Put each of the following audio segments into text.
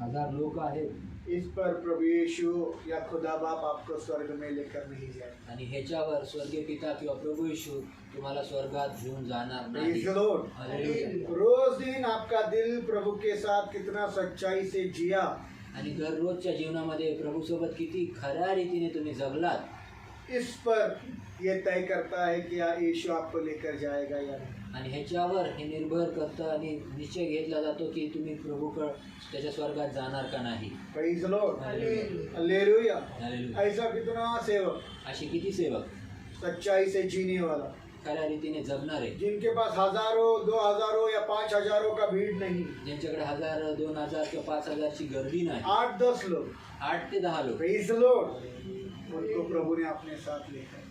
1000 लोक आहेत. इस पर प्रभु यीशु या खुदा बाप आपको स्वर्ग में लेकर नहीं जाएगा। आणि ह्याच्यावर स्वर्गीय पिता किंवा प्रभू येशू तुम्हाला स्वर्गात घेऊन जाणार नाही. Praise the Lord. हालेलुया. रोज दिन आपका दिल प्रभु के साथ कितना सच्चाई से जिया, आणि दररोजच्या जीवनामध्ये प्रभूसोबत किती खऱ्या रीतीने तुम्ही जगलात इस पर यह तय करता है कि यीशु आपको लेकर जाएगा या नहीं। आणि ह्याच्यावर हे निर्भर करतं आणि निश्चय घेतला जातो की तुम्ही प्रभूकडे त्याच्या स्वर्गात जाणार का नाही. Praise the Lord. Hallelujah. Hallelujah. Hallelujah. ऐसा कितना सेवक अशी किती सेवक सच्चाई से जीने वाला, खऱ्या रीतीने जगणारे, जिनके पास हजारों 2000 या 5000 का भीड़ नहीं, ज्यांच्याकडे 1000 2000 किंवा 5000 ची गर्दी नाही, 8-10 लोग, 8 ते 10 लोक, Praise the Lord, उनको प्रभु ने अपने साथ लेकर,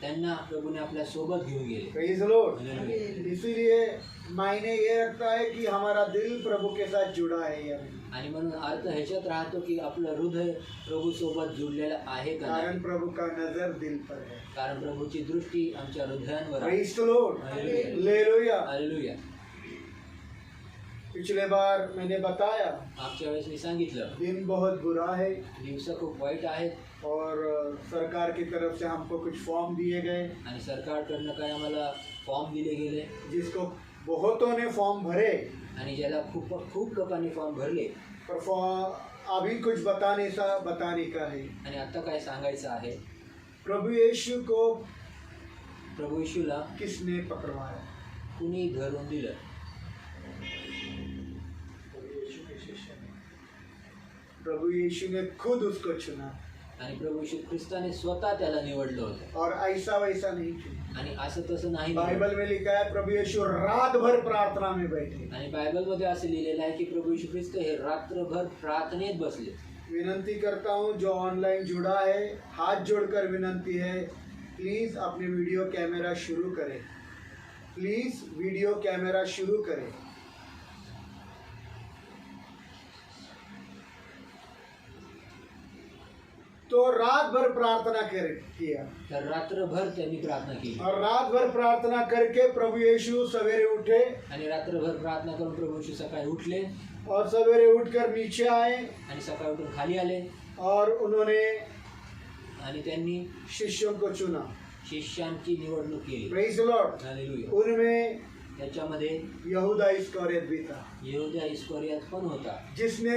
त्यांना प्रभूने आपल्या सोबत घेऊन गेले. Praise the Lord. हालेलुया. इसीलिए मायने ये रखता है कि हमारा दिल प्रभु के साथ जुड़ा है या नहीं, आणि म्हणून अर्थ ह्याच्यात राहतो की आपलं हृदय प्रभू सोबत जुळलेलं आहे का कारण नाही. प्रभु का नजर दिल पर है। कारण प्रभूची दृष्टी आमच्या हृदयांवर आहे. Praise the Lord. Hallelujah. Hallelujah. Hallelujah. पिछले बार मैंने बताया मागच्या वेळेस मी सांगितलं दिन बहुत बुरा है दिवस खूप वाईट आहेत और सरकार की तरफ से हमको कुछ फॉर्म दिए गए, आणि सरकारकडनं काय आम्हाला फॉर्म दिले गेले जिसको बहुतों ने फॉर्म भरे, आणि ज्याला खूप लोकांनी फॉर्म भरले. पर अभी कुछ बताने का है। आणि आता काय सांगायचं आहे, प्रभु यीशु को प्रभू येशूला किसने पकड़वाया? कुणी धरून दिलं? प्रभु यीशु ने खुद उसको चुना आणि प्रभू येशू ख्रिस्ताने स्वतः त्याला निवडलं होतं. और ऐसा वैसा नहीं चुना। आणि असं तसं नाही. बाइबल में लिखा है प्रभु यीशु रात भर प्रार्थना में बैठे। आणि बायबलमध्ये असं लिहिलेलं आहे की प्रभू येशू ख्रिस्त हे रात्रभर प्रार्थनेत बसले. विनंती करता हूँ जो ऑनलाइन जुड़ा है, हाथ जोड़कर विनंती है, प्लीज अपने वीडियो कैमरा शुरू करें, प्लीज वीडियो कैमरा शुरू करें। तो रात भर प्रार्थना किया तर रात्रभर त्यांनी प्रार्थना केली. और रात भर प्रार्थना करके प्रभु यीशु सवेरे उठे आणि रात्रभर प्रार्थना करून प्रभू येशू सकाळी उठले और सवेरे उठकर नीचे आए आणि सकाळी उठून खाली आले और उन्होंने आणि त्यांनी शिष्यों को चुना। शिष्यांची निवडणूक केली. Praise the Lord. हालेलुया. उनमें त्याच्यामध्ये यहूदा इस्करियोत भी था, यहूदा इस्करियोत पण होता, जिसने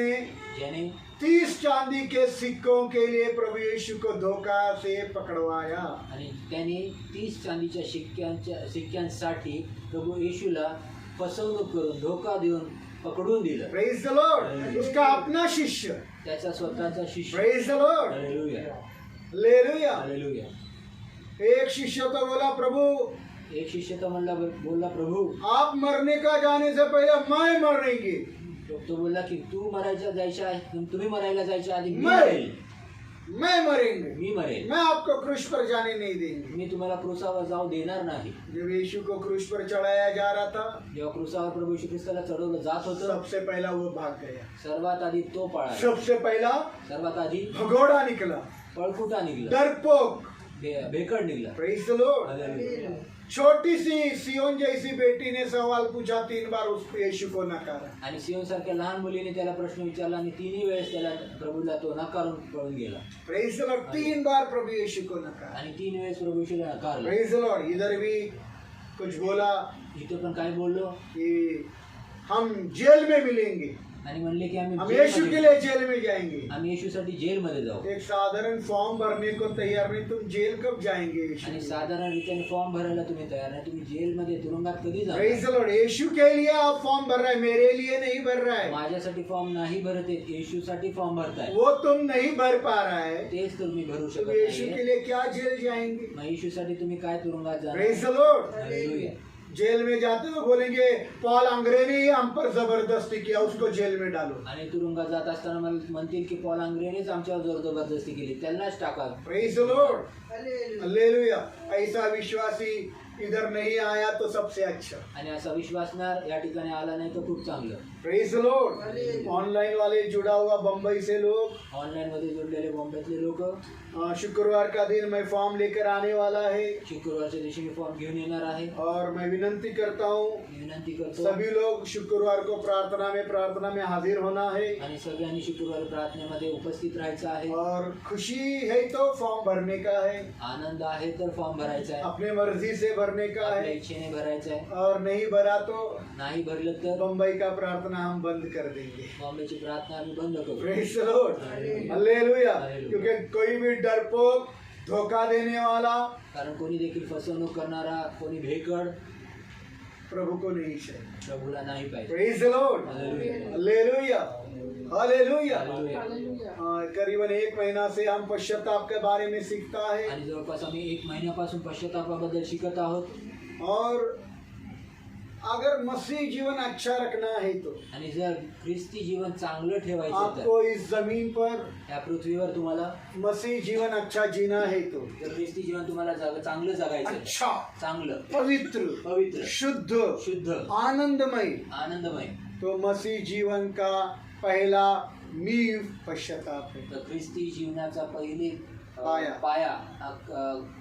ज्याने 30 चांदी के सिक्कों के लिए प्रभु यीशु को धोखा से पकड़वाया। आणि त्याने 30 चांदीच्या सिक्क्यांसाठी प्रभू येशूला फसवणूक करून धोका देऊन पकडून दिलं. Praise the Lord. उसका अपना शिष्य, त्याचा स्वतःचा शिष्य. Praise the Lord. Hallelujah. Hallelujah. Hallelujah. एक शिष्य तो बोला प्रभु, एक शिष्य तर बोलला प्रभू आप मरने का जाने से पहले मैं मरेंगे। तो बोलला की तू मरायच्या जायच्या तुम्ही मरायला जायच्या आधी मैं मरेंगे, मी मरेल, मैं आपको क्रूस पर जाने नहीं देंगे। मी तुम्हाला क्रूसावर जाऊ देणार नाही. जब यीशु को क्रूस पर चढ़ाया जा रहा था, जेव्हा क्रूसावर प्रभु येशू ख्रिस्ताला चढवलं जात होतं, सबसे पहला वो भाग गया, सर्वात आधी तो पळाला. सबसे पहला सर्वात आधी भगोड़ा निकला, पळकुटा निघला, डरपोक, भेकड निघला. Praise the Lord. हालेलुया. छोटी सी सियोन जैसी बेटी ने सवाल पूछा, 3 बार उस यीशु को नकारा। आणि सियोन सारख्या लहान मुलीने त्याला प्रश्न विचारला आणि 3 वेळेस त्याला प्रभूला तो नकारून पळून गेला. Praise the Lord. 3 बार प्रभु यीशु को नकारा। आणि 3 वेळेस प्रभू येशूला नकारलं. Praise the Lord. इधर भी कुछ बोला इथं पण काय बोललो कि हम जेल में मिलेंगे, आणि म्हणले की हम आम्ही यीशु के लिए जेल में जाएंगे। आम्ही येशूसाठी जेलमध्ये जाऊ. एक साधारण फॉर्म भरने को तैयार नहीं, तुम जेल कब जाएंगे यीशु आणि के लिए? साधारण रीतीने फॉर्म भरायला तुम्ही तयार नाही, तुम्ही जेलमध्ये तुरुंगात कधी जा. Praise the Lord. यीशु के लिए आप फॉर्म भर रहे हैं, मेरे लिए नहीं भर रहा है। माझ्यासाठी फॉर्म नाही भरत आहेत, येशूसाठी फॉर्म भरताय. वो तुम नहीं भर पा रहा है, तेच तुम्ही भरू तुम शकत यीशु के नाही. लिए क्या जेल जाएंगे? मग येशूसाठी तुम्ही काय तुरुंगात जाणार? Praise the Lord. Hallelujah. Jail में जाते हो बोलेंगे पॉल अंग्रे ने ही हम पर जबरदस्ती किया, उसको जेल में डालो। आणि तुरुंगात जात असताना मला म्हणतील की पॉल अंग्रेनेच आमच्यावर जोर जबरदस्ती केली, त्यांनाच टाका. Praise the Lord. हालेलुया। ऐसा विश्वासी इधर नहीं आया तो सबसे अच्छा। आणि असा विश्वासणार या ठिकाणी आला नाही तर खूप चांगलं. Praise the Lord. ऑनलाइन वाले जुड़ा हुआ बम्बई से लोग, ऑनलाईन मध्ये जोडलेले बॉम्बेतले लोक, शुक्रवार का दिन मैं फॉर्म लेकर आने वाला है शुक्रवारच्या दिवशी मी फॉर्म घेऊन येणार आहे। और मैं विनंती करता हूँ मी विनंती करतो सभी लोग शुक्रवार को प्रार्थना में हाजिर होना है आणि सगळ्यांनी शुक्रवार प्रार्थनेमध्ये उपस्थित राहायचं आहे। और खुशी है तो फॉर्म भरने का है, आनंद आहे तर फॉर्म भरायचा आहे, अपने मर्जी से भरने का आपल्या है इच्छेने भरायचा आहे। और नहीं भरा तो नाही भरलं तर बम्बई का प्रार्थना हम बंद कर देंगे। बॉम्बेची प्रार्थना आम्ही बंद करू। Praise the Lord, hallelujah. क्योंकि कोई भी डरपोक, धोखा देने वाला कारण कोणी देखील फसवणूक करणारा, कोणी भेकड प्रभु को नहीं चाहिए। प्रभूला नाही पाहिजे। Praise the Lord, hallelujah, hallelujah. करीबन 1 महीना से हम पश्चाताप के बारे में सीखता है आणि जवळपास आम्ही 1 महिन्यापासून पश्चातापाबद्दल शिकत आहोत। और अगर मसीह जीवन अच्छा रखना है तो आणि जर ख्रिस्ती जीवन चांगलं ठेवायचं तर आपको इस जमीन पर या पृथ्वीवर तुम्हाला मसीह जीवन अच्छा जीना है तो जर ख्रिस्ती जीवन तुम्हाला चांगलं जगायचं आहे, अच्छा, चांगलं, पवित्र, पवित्र, शुद्ध, शुद्ध, आनंदमय, आनंदमय, तो मसीह जीवन का पहला नींव पश्चाताप है। तर ख्रिस्ती जीवनाचा पहिले पाया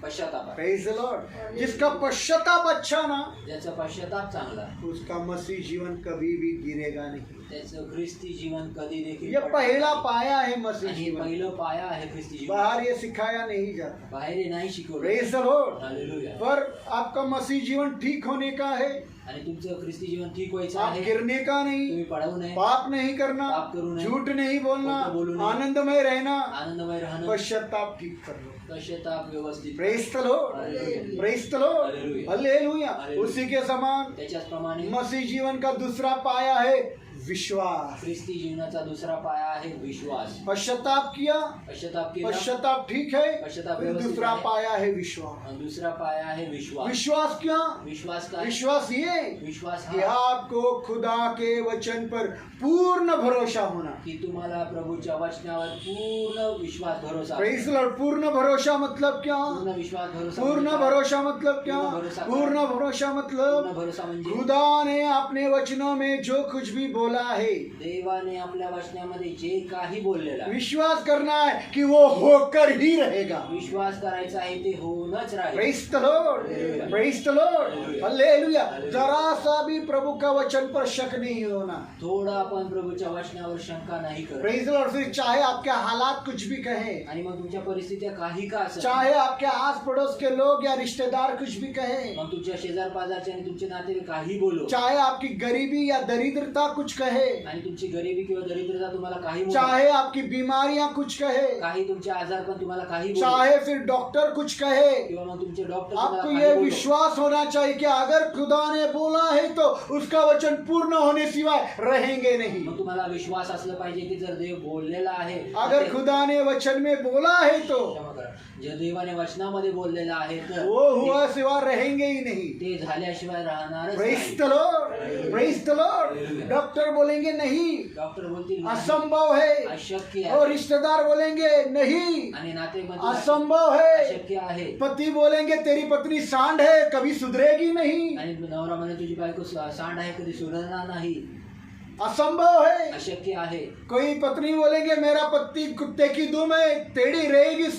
पश्चाताप आहे। Praise the Lord. जिसका पश्चाताप अच्छा ना, ज्याचा पश्चाताप चांगला, उसका मसीह जीवन कभी भी गिरेगा नहीं। त्याचं ख्रिस्ती जीवन कधी देखील ये पडणार पहला नाही। पाया है मसीह आणि जीवन, पहिलं पाया आहे ख्रिस्ती जीवन। बाहर ये सिखाया नहीं जाता। बाहेर हे नाही शिकवलं। Praise the Lord. हालेलुया। पर आपका मसीह जीवन ठीक होने का है, आणि तुमचं ख्रिस्ती जीवन ठीक व्हायचं आप आहे। गिरने का नहीं, तुम्ही पडवू नये, पाप नहीं करना, पाप करू नये, झूठ नहीं बोलना, खोटं बोलू नये, आनंदमय रहना, आनंदमय राहणं, पश्चाताप ठीक कर लो। पश्चाताप व्यवस्थित, praise the Lord, hallelujah. Praise the Lord, hallelujah. Hallelujah. Hallelujah. उसी के समान त्याच्याचप्रमाणे मसीह जीवन का दूसरा पाया है विश्वास। ख्रिस्ती जीवनाचा दुसरा पाया आहे विश्वास। पश्चाताप किया, पश्चाताप केला, पश्चाताप ठीक है, पश्चाताप फिर व्यवस्थित दूसरा आहे। पाया है विश्वास। आणि दुसरा पाया आहे विश्वास। विश्वास क्या? विश्वास काय? विश्वास ये विश्वास कि हा आपको खुदा के वचन पर पूर्ण भरोसा होना। की तुम्हाला प्रभूच्या वचनावर पूर्ण विश्वास भरोसा, प्रेज द लॉर्ड। पूर्ण भरोसा मतलब क्या? पूर्ण विश्वास भरोसा, पूर्ण म्हणजे काय? भरोसा मतलब क्या? पूर्ण भरोसा क्या? पूर्ण भरोसा पूर्ण मतलब भरोसा म्हणजे खुदा ने अपने वचनों में जो कुछ भी बोला है, देवाने आपल्या वचनामध्ये जे काही बोललेलं आहे, विश्वास करना है कि वो होकर ही रहेगा। विश्वास करायचा आहे ते होऊनच राहील। Praise the Lord, praise the Lord, hallelujah. जरा सा भी प्रभु का वचन पर शक नहीं होना। थोडा आपण प्रभूच्या वचनावर शंका नाही करत। Praise the Lord. फिर चाहे आपके हालात कुछ भी कहें, आणि मग तुमच्या परिस्थित्या काही का असत, चाहे आपके आस पड़ोस के लोग या रिश्तेदार कुछ भी कहें, मग तुमच्या शेजार पाजारचे आणि तुमचे नातेवाईक काही बोलो, चाहे आपकी गरीबी या दरिद्रता कुछ कहे, आणि तुमची गरिबी किंवा दरिद्रता तुम्हाला काही बोलो, चाहे आपकी बीमारियां कुछ कहे, काही तुमचे आजार पण तुम्हाला काही बोलो, चाहे फिर डॉक्टर कुछ कहे, किंवा मग तुमचे डॉक्टर आपको तुम्हाला ये काही बोलो, विश्वास होना चाहिए कि अगर खुदा ने बोला है तो उसका वचन पूर्ण होने सिवाय रहेंगे नहीं। मग तुम्हाला विश्वास असला पाहिजे की जर देव बोललेला आहे, अगर खुदा ने वचन में बोला है तो क्षमा करा, जे देवाने वचनामध्ये बोललेलं आहे तर वो हुआ सिवा रहेंगे ही नहीं। ते झाल्याशिवाय राहणारच प्रेज नाही। The Lord, praise the Lord. Doctor बोलेंगे नहीं, डॉक्टर बोलतील नाही, असंभव है, अशक्य और आहे, रिश्तेदार बोलेंगे नहीं, आणि नातेवाईक म्हणतील असंभव है, अशक्य आहे, पति बोलेंगे तेरी पत्नी सांड है, कभी सुधरेगी नहीं, आणि नवरा म्हणे तुझी बायको सांड आहे, कधी सुधारणार नाही, असंभव है। अशक्य आहे। कोई पत्नी बोलेंगे मेरा पति कुत्ते की दुम है, टेढ़ी रहेगी,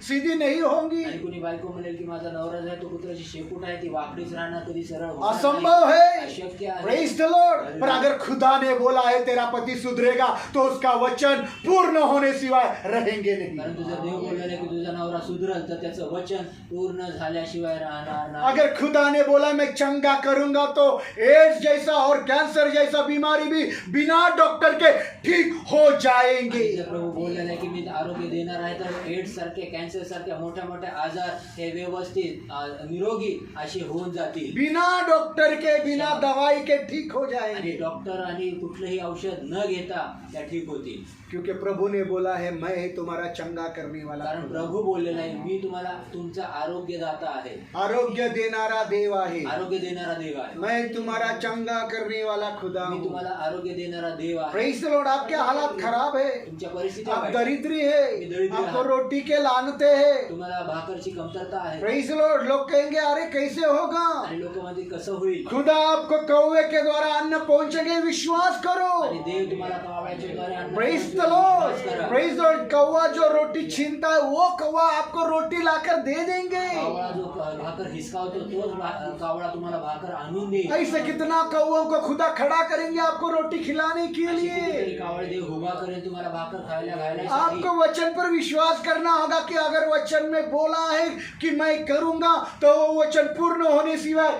सीधी नहीं होंगी, आणि कुणी बायको म्हणेल की माझा नवरा जो आहे तो कुत्र्याची शेपूट आहे, ती वाकडीच राहणार, कधी सरळ होणार नाही. असंभव है। अशक्य आहे। Praise the Lord. पर अगर खुदा ने बोला है तेरा पति सुधरेगा तो उसका वचन पूर्ण होने सिवाय रहेंगे नहीं। परंतु जर देव बोललेले की तुझा नवरा सुधरल तर त्याचं वचन पूर्ण झाल्याशिवाय राहणार नाही। अगर खुदा ने बोला मैं चंगा करूंगा तो एड्स जैसा और कैंसर जैसा बीमारी भी बिना डॉक्टर के ठीक हो जाएंगे। आणि जर प्रभू बोललेलं आहे की मी आरोग्य देणार आहे तर एड्स सारखे, कॅन्सर सारख्या मोठ्या मोठ्या आजार हे व्यवस्थित निरोगी असे होऊन जातील, बिना डॉक्टर के, बिना दवाई के ठीक हो आणि जाएंगे। डॉक्टर आणि कुठलंही औषध न घेता त्या ठीक होतील। क्योंकि प्रभु ने बोला है मैं ही तुम्हारा चंगा करने वाला कारण हूं। प्रभू बोललेला आहे मी तुम्हाला तुमचा आरोग्यदाता आहे, आरोग्य देनारा देव आहे, आरोग्य देणारा देव आहे, मैं तुम्हारा चंगा करने वाला खुदा मी हूं। तुम्हाला आरोग्य देणारा देव आहे. Praise the Lord. आपके हालात खराब है, तुमच्या परिस्थिती आप वाईट. दरिद्री है, तुम्ही दरिद्री आपको आहात. रोटी के लानते है. तुम्हाला भाकरची कमतरता आहे. Praise the Lord. लोग कहेंगे अरे कैसे होगा, आणि लोक म्हणतील कसं होईल. खुदा आपको कौवे के द्वारा अन्न पहुंचेंगे, विश्वास करो. आणि देव तुम्हाला कावळ्याच्या द्वारे अन्न प्रेज पाठवतो, द विश्वास लॉर्ड. करा. Praise the Lord. कौवा जो रोटी छीनता है वो कौवा आपको रोटी लाकर दे देंगे. कावळा जो भाकर हिसकावतो तोच कावळा तुम्हाला भाकर आणून देईल. ऐसे कितना कौवों को खुदा खड़ा करेंगे आपको रोटी खिलाने के अशी लिए. कितीतरी कावळे देव उभा करेल तुम्हाला भाकर खायला घालायसाठी. आपको वचन पर विश्वास करना होगा कि अगर वचन में बोला है कि मैं करूंगा तो वो वचन पूर्ण होने सिवाय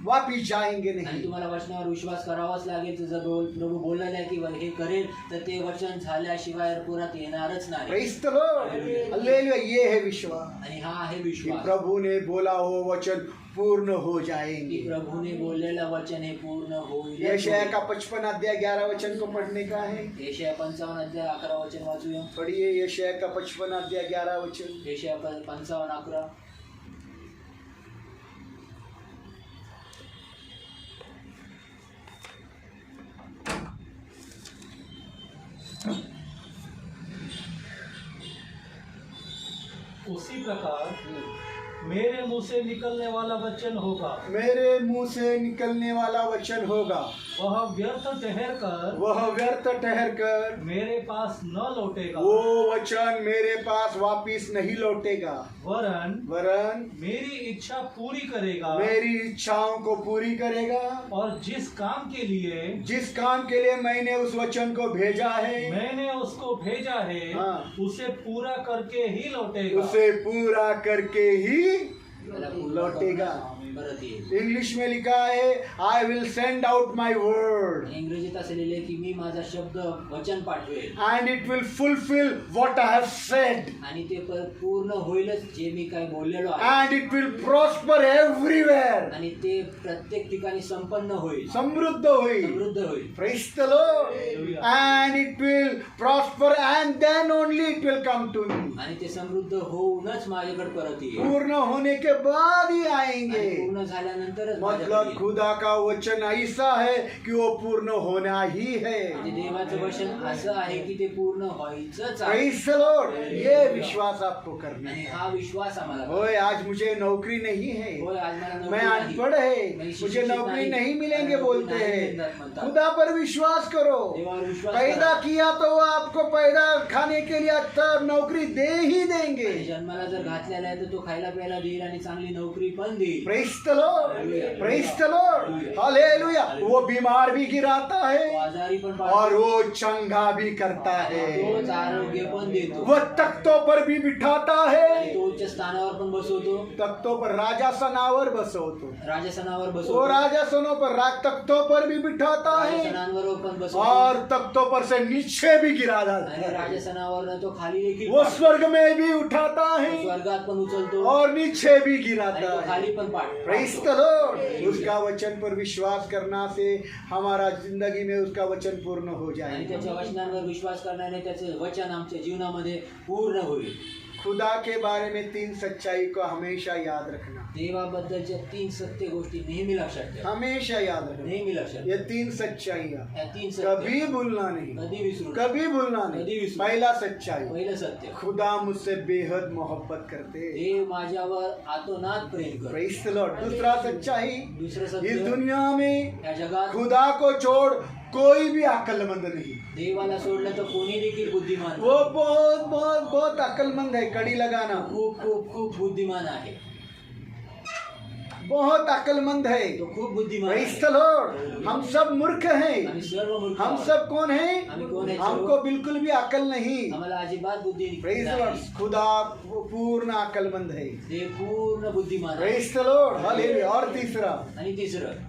वापिस जाएंगे आणि नहीं. तुम्हाला वचनावर विश्वास करावाच लागेल. जर प्रभू बोललेलं आहे की हे करेल तर ते वचन झाल्याशिवाय पुरात येणारच नाही. Praise the Lord. हालेलुया. ये है विश्वास आणि हा आहे कि विश्वास प्रभु ने बोला हो वचन पूर्ण हो की जाएंगे. प्रभूने बोललेलं वचन हे पूर्ण होईल. यशाया का 55 अध्याय 11 वचन को पढ़ने का है. यशाया 55 अध्याय 11 वचन वाचूया. पढ़िए यशाया का 55 अध्याय 11 वचन. यशाया 55:11. उसी प्रकार मेरे मुंह से निकलने वाला वचन होगा, मेरे मुंह से निकलने वाला वचन होगा, वह व्यर्थ ठहर कर वह व्यर्थ ठहर कर मेरे पास न लौटेगा, वो वचन मेरे पास वापिस नहीं लौटेगा, वरन वरन मेरी इच्छा पूरी करेगा मेरी इच्छाओं को पूरी करेगा. और जिस काम के लिए मैंने उस वचन को भेजा है मैंने उसको भेजा है हाँ. उसे पूरा करके ही लौटेगा. उसे पूरा करके ही त्याला पूर्ण लौटेगा. परत येईल. इंग्लिश में लिखा है I will send out my word इंग्रजीत असं लिहिलंय की मी माझा शब्द वचन पाठवेल and it will fulfill what I have said आणि ते पूर्ण होईलच जे मी काय बोललेलो आहे. and it will prosper everywhere. आणि ते प्रत्येक ठिकाणी संपन्न होईल, समृद्ध होईल. समृद्ध होईल. Praise the Lord. And it will prosper and then only it will come to me. आणि ते समृद्ध होऊनच माझ्याकडे परत येईल. पूर्ण होने के बाद ही आणि आएंगे. पूर्ण झाल्यानंतरच मतलब माझ्याकडे येईल. खुदा का वचन ऐसा है कि वो पूर्ण होना ही है. म्हणजे देवाचं वचन असं आहे की ते पूर्ण व्हायचंच आहे. Praise the Lord. ये विश्वास आपको करना आणि है. हा विश्वास आम्हाला ओए आज मुझे नौकरी नहीं है, होय, आज मला नोकरी मैं नाही. अनपढ़ है, मैं मुझे शिक्षित नौकरी नहीं मिलेंगे मला बोलते नोकरी नाही हैं. मिळत म्हणतात. खुदा पर विश्वास करो. देवावर विश्वास पैदा करा. किया तो वो आपको पैदा खाने के लिए अच्छा नौकरी दे ही देंगे. आणि जन्माला जर घातलेला आहे तर तो खायला प्यायला देईल आणि चांगली नोकरी पण देईल. Praise the Lord. Praise the Lord. Hallelujah. वो बीमार भी गिराता तो है आजारी पण और पाडतो. वो चंगा भी करता है. तोच आरोग्य पण देतो. वो तख्तों पर भी बिठाता आणि है. तो उच्च स्थानावर पण बसवतो. तख्तों पर राजासनावर बसवतो. राजसनावर वो बसवतो. राजासनों पर तख्तों पर भी बिठाता है राजसनांवर पण बसवतो. और तख्तों पर से नीचे भी गिरा जाता आणि है. राजसनावर तो खाली देखील वो पाडतो. स्वर्ग में भी उठाता तो है स्वर्गात पण उचलतो और नीचे भी आणि गिराता तो है. खाली पण पाडतो. Praise the Lord. उसका वचन पर विश्वास करना से हमारा जिंदगी में उसका वचन पूर्ण हो आणि जाएगा. त्याच्या वचनांवर विश्वास करण्याने त्याचे वचन आमच्या जीवनामध्ये पूर्ण होईल. खुदा के बारे में 3 सच्चाई को हमेशा याद रखना. देवाबद्दलच्या 3 सत्य गोष्टी नेहमी लक्षात ठेवा. हमेशा याद रखना. नेहमी लक्षात ये 3 सच्चाइयाँ या 3 सत्य कभी भूलना नहीं. कधी विसरू नका. कभी भूलना कधी नहीं. विसरू. पहला सच्चाई, पहिलं सत्य, खुदा मुझसे बेहद मोहब्बत करते हैं. देव माझ्यावर आतोनात प्रेम करतो. Praise the Lord. दूसरा सच्चाई, दुसरं इस सत्य, दुनिया में या जगात खुदा को छोड़ कोई भी अक्लमंद नहीं. देवाला सोडलं तर कोणी देखील बुद्धिमान नाही. वो बहुत बहुत बहुत अक्लमंद है. कड़ी लगाना. खूप खूप खूप बुद्धिमान आहे. बहुत अक्लमंद है. तो खूप बुद्धिमान प्रेज आहे. The Lord. हम सब मूर्ख हैं. आम्ही सर्व मूर्ख हम आहोत. सब कौन हैं? आम्ही कोण आहे? हमको बिल्कुल भी अकल नहीं. आम्हाला अजिबात बुद्धी प्रेज द नाही. लॉर्ड. खुदा पूर्ण अक्लमंद है. देव पूर्ण बुद्धिमान आहे. Praise the Lord. हालेलुया. और तीसरा, आणि तिसरं,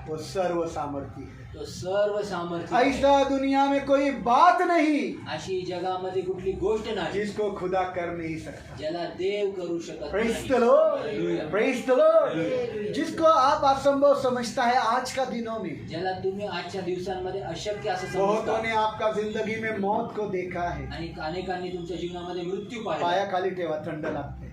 वो सर्व सामर्थी है. तो सर्व सामर्थ्य आहे. ऐसा दुनिया में कोई बात नहीं अशी जगामध्ये कुठली गोष्ट नाही जिसको खुदा कर नहीं सकता. ज्याला देव करू शकत प्रेज नाही. The Lord. Hallelujah. Praise the Lord. जिसको आप असंभव समझता है आज का दिनों में, ज्याला तुम्ही आजच्या दिवसांमध्ये अशक्य असं बहुतों समजता ने आपका जिंदगी में मौत को देखा है. आणि अनेकांनी तुमच्या जीवनामध्ये मृत्यू पाहिला. पाया खाली ठेवा, थंड लागते.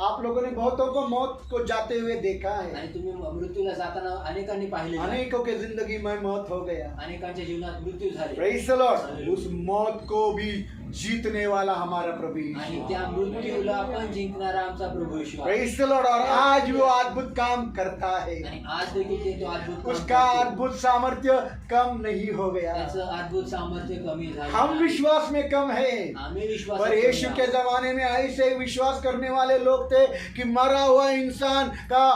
आप लोगों ने बहुतों को मौत को जाते हुए देखा है, आणि तुम्ही मृत्यूला जाताना अनेकांनी पाहिले आहे. अनेकों के जिंदगी में मौत हो गया। अनेकांच्या जीवनात मृत्यू झाले प्रेज द लॉर्ड। उस मौत को भी जीतने वाला हमारा प्रभु आणि यीशु। त्या मृत्यूला पण जिंकणारा आमचा प्रभू येशू आहे. Praise the Lord. और आज वो अद्भुत काम करता है, आणि आज देखील ते तो अद्भुत काम उसका करतो. अद्भुत सामर्थ्य कम नहीं हो गया। त्याचं अद्भुत सामर्थ्य कमी झालं. हम विश्वास में कम है, आम्ही विश्वास पर यीशु के जमाने में ऐसे विश्वास करने वाले लोग थे कि मरा हुआ इंसान का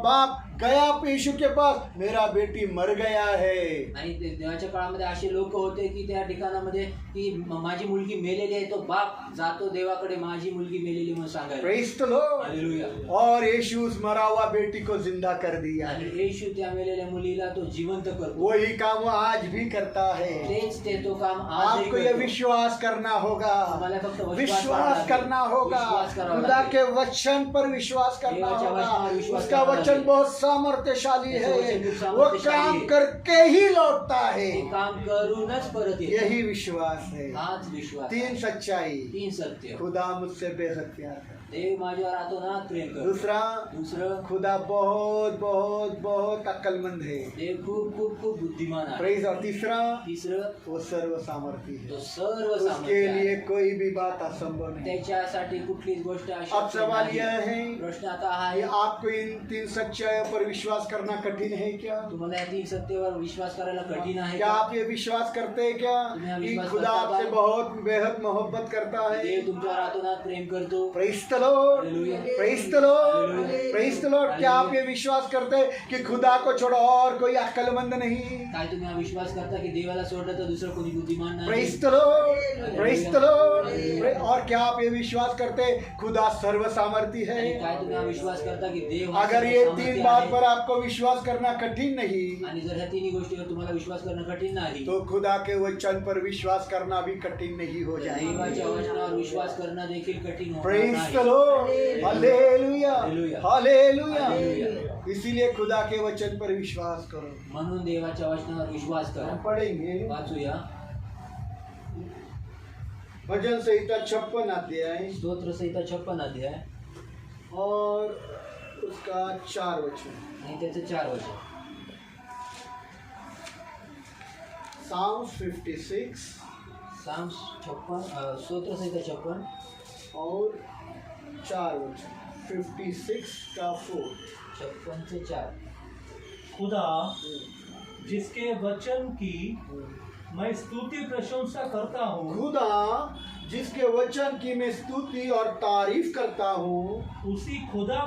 बाप गया यीशु के पास, मेरा बेटी मर गया है। आणि देवाच्या काळामध्ये असे लोक होते की त्या ठिकाणामध्ये की माझी मुलगी मेलेली आहे, तो बाप जातो देवाकडे माझी मुलगी मेलेली म्हणून सांगायला. Praise the Lord. हालेलुया. और यीशु उस मरा हुआ बेटी को जिंदा कर दिया। आणि येशू त्या मेलेल्या मुलीला तो जिवंत करतो. वही काम वो आज भी करता है। तेच ते तो काम आज आपको ये विश्वास करना होगा, तुम्हाला फक्त विश्वास करना होगा, विश्वास करावा खुदा लागेल. के वचन पर विश्वास करना देवाच्या होगा। वचनावर विश्वास उसका करावा वचन लागेल. बहुत सामर्थ्यशाली है, त्याचं वचन खूप वो सामर्थ्यशाली काम आहे. करके ही लौटता है। ते काम करूनच परत येतो. यही विश्वास है। हाच विश्वास. तीन सच्चाई, तीन सत्य. खुदा मुझसे बेहद प्यार करता है। देव माझ्यावर अतोनात प्रेम करतो. दूसरा, दुसरं, खुदा बहुत बहुत बहुत अक्लमंद है। देव खूप खूप खूप बुद्धिमान आहे. प्रेज। और तीसरा, तिसरं, वो सर्व सामर्थी है, तो सर्व उसके सामर्थ्य आहे. लिए कोई भी बात असंभव नहीं। त्याच्यासाठी कुठलीच गोष्ट अब अशक्य सवाल नाही. यह है, प्रश्न आता हा ये आहे, आपको इन तीन सच्चाइयों पर विश्वास करना कठिन है क्या? तुम्हाला या तीन सत्तेवर विश्वास करायला कठीण आहे क्या का? आप ये विश्वास करते हैं क्या तुम्ही हा कि विश्वास खुदा करता आपसे का? बहुत बेहद मोहब्बत करता है? देव तुमच्यावर अतोनात प्रेम करतो. Praise the Lord, hallelujah. Praise the Lord, hallelujah. Praise the Lord. क्या आप ये विश्वास करते हैं कि खुदा को छोड़ा और कोई अक्लमंद नहीं? काय तुम्ही हा विश्वास करता की देवाला सोडलं तर दुसरं कोणी बुद्धिमान नाही? Praise the Lord, praise the Lord. और क्या आप ये विश्वास करते हैं खुदा सर्व सामर्थी है? आणि काय तुम्ही हा विश्वास करता की देव हा अगर ये सर्वसामर्थ्य तीन बात आहे? पर आपको विश्वास करना कठिन नहीं, आणि जर ह्या तिन्ही गोष्टीवर तुम्हाला विश्वास करणं कठीण नाही, तो खुदा के वचन पर विश्वास करना भी कठिन नहीं हो देवाच्या जाएगा। वचनावर विश्वास करणं देखील कठीण होणार प्रेज नाही. The Lord, hallelujah, hallelujah. Hallelujah. Hallelujah. इसीलिए खुदा के वचन पर विश्वास करो। म्हणून देवाच्या वचनावर विश्वास हम करा. पढ़ेंगे वाचूया भजन संहिता 56 अध्याय स्तोत्र संहिता 56 अध्याय और उसका 4 वचन। आणि त्याचे 4 वचन. Psalms 56 साम्स 56 स्तोत्र संहिता 56 और 4 वचन। 56 का 4। 56 चे 4. खुदा जिसके वचन की मैं स्तुति प्रशंसा करता हूँ, खुदा जिसके वचन की मैं स्तुति और तारीफ करता हूँ, उसी खुदा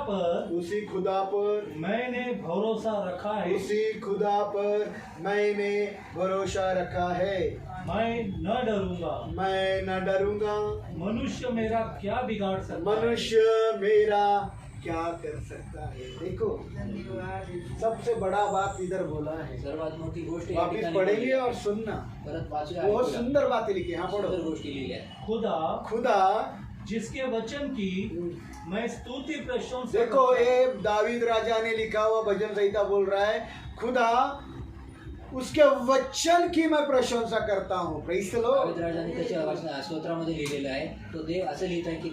पर मैंने भरोसा रखा है। उसी खुदा पर मैंने भरोसा रखा है। मैं न डरूंगा। मैं न डरूंगा। मनुष्य मेरा क्या बिगाड़ सकता है? मनुष्य मेरा क्या कर सकता है? देखो सबसे बड़ा बात इधर बोला है। सर्वात मोठी गोष्ट या वापिस ठिकाणी पढ़ेंगे बोलली आहे. और सुनना। परत वाचूया. बहुत ऐकूया. सुंदर बातें लिखी। हाँ सुंदर पढ़ो। गोष्टी लिहिल्या आहेत. खुदा खुदा जिसके वचन की मैं स्तुति प्रशंसा देखो, करता हूँ। ये दावीद राजा ने लिखा हुआ भजन संहिता बोल रहा है, खुदा उसके वचन की मैं प्रशंसा करता हूँ। Praise the Lord. दावीद राजाने त्याच्या वचना स्तोत्रामध्ये लिहिलेलं आहे. तो देव असं लिहित आहे की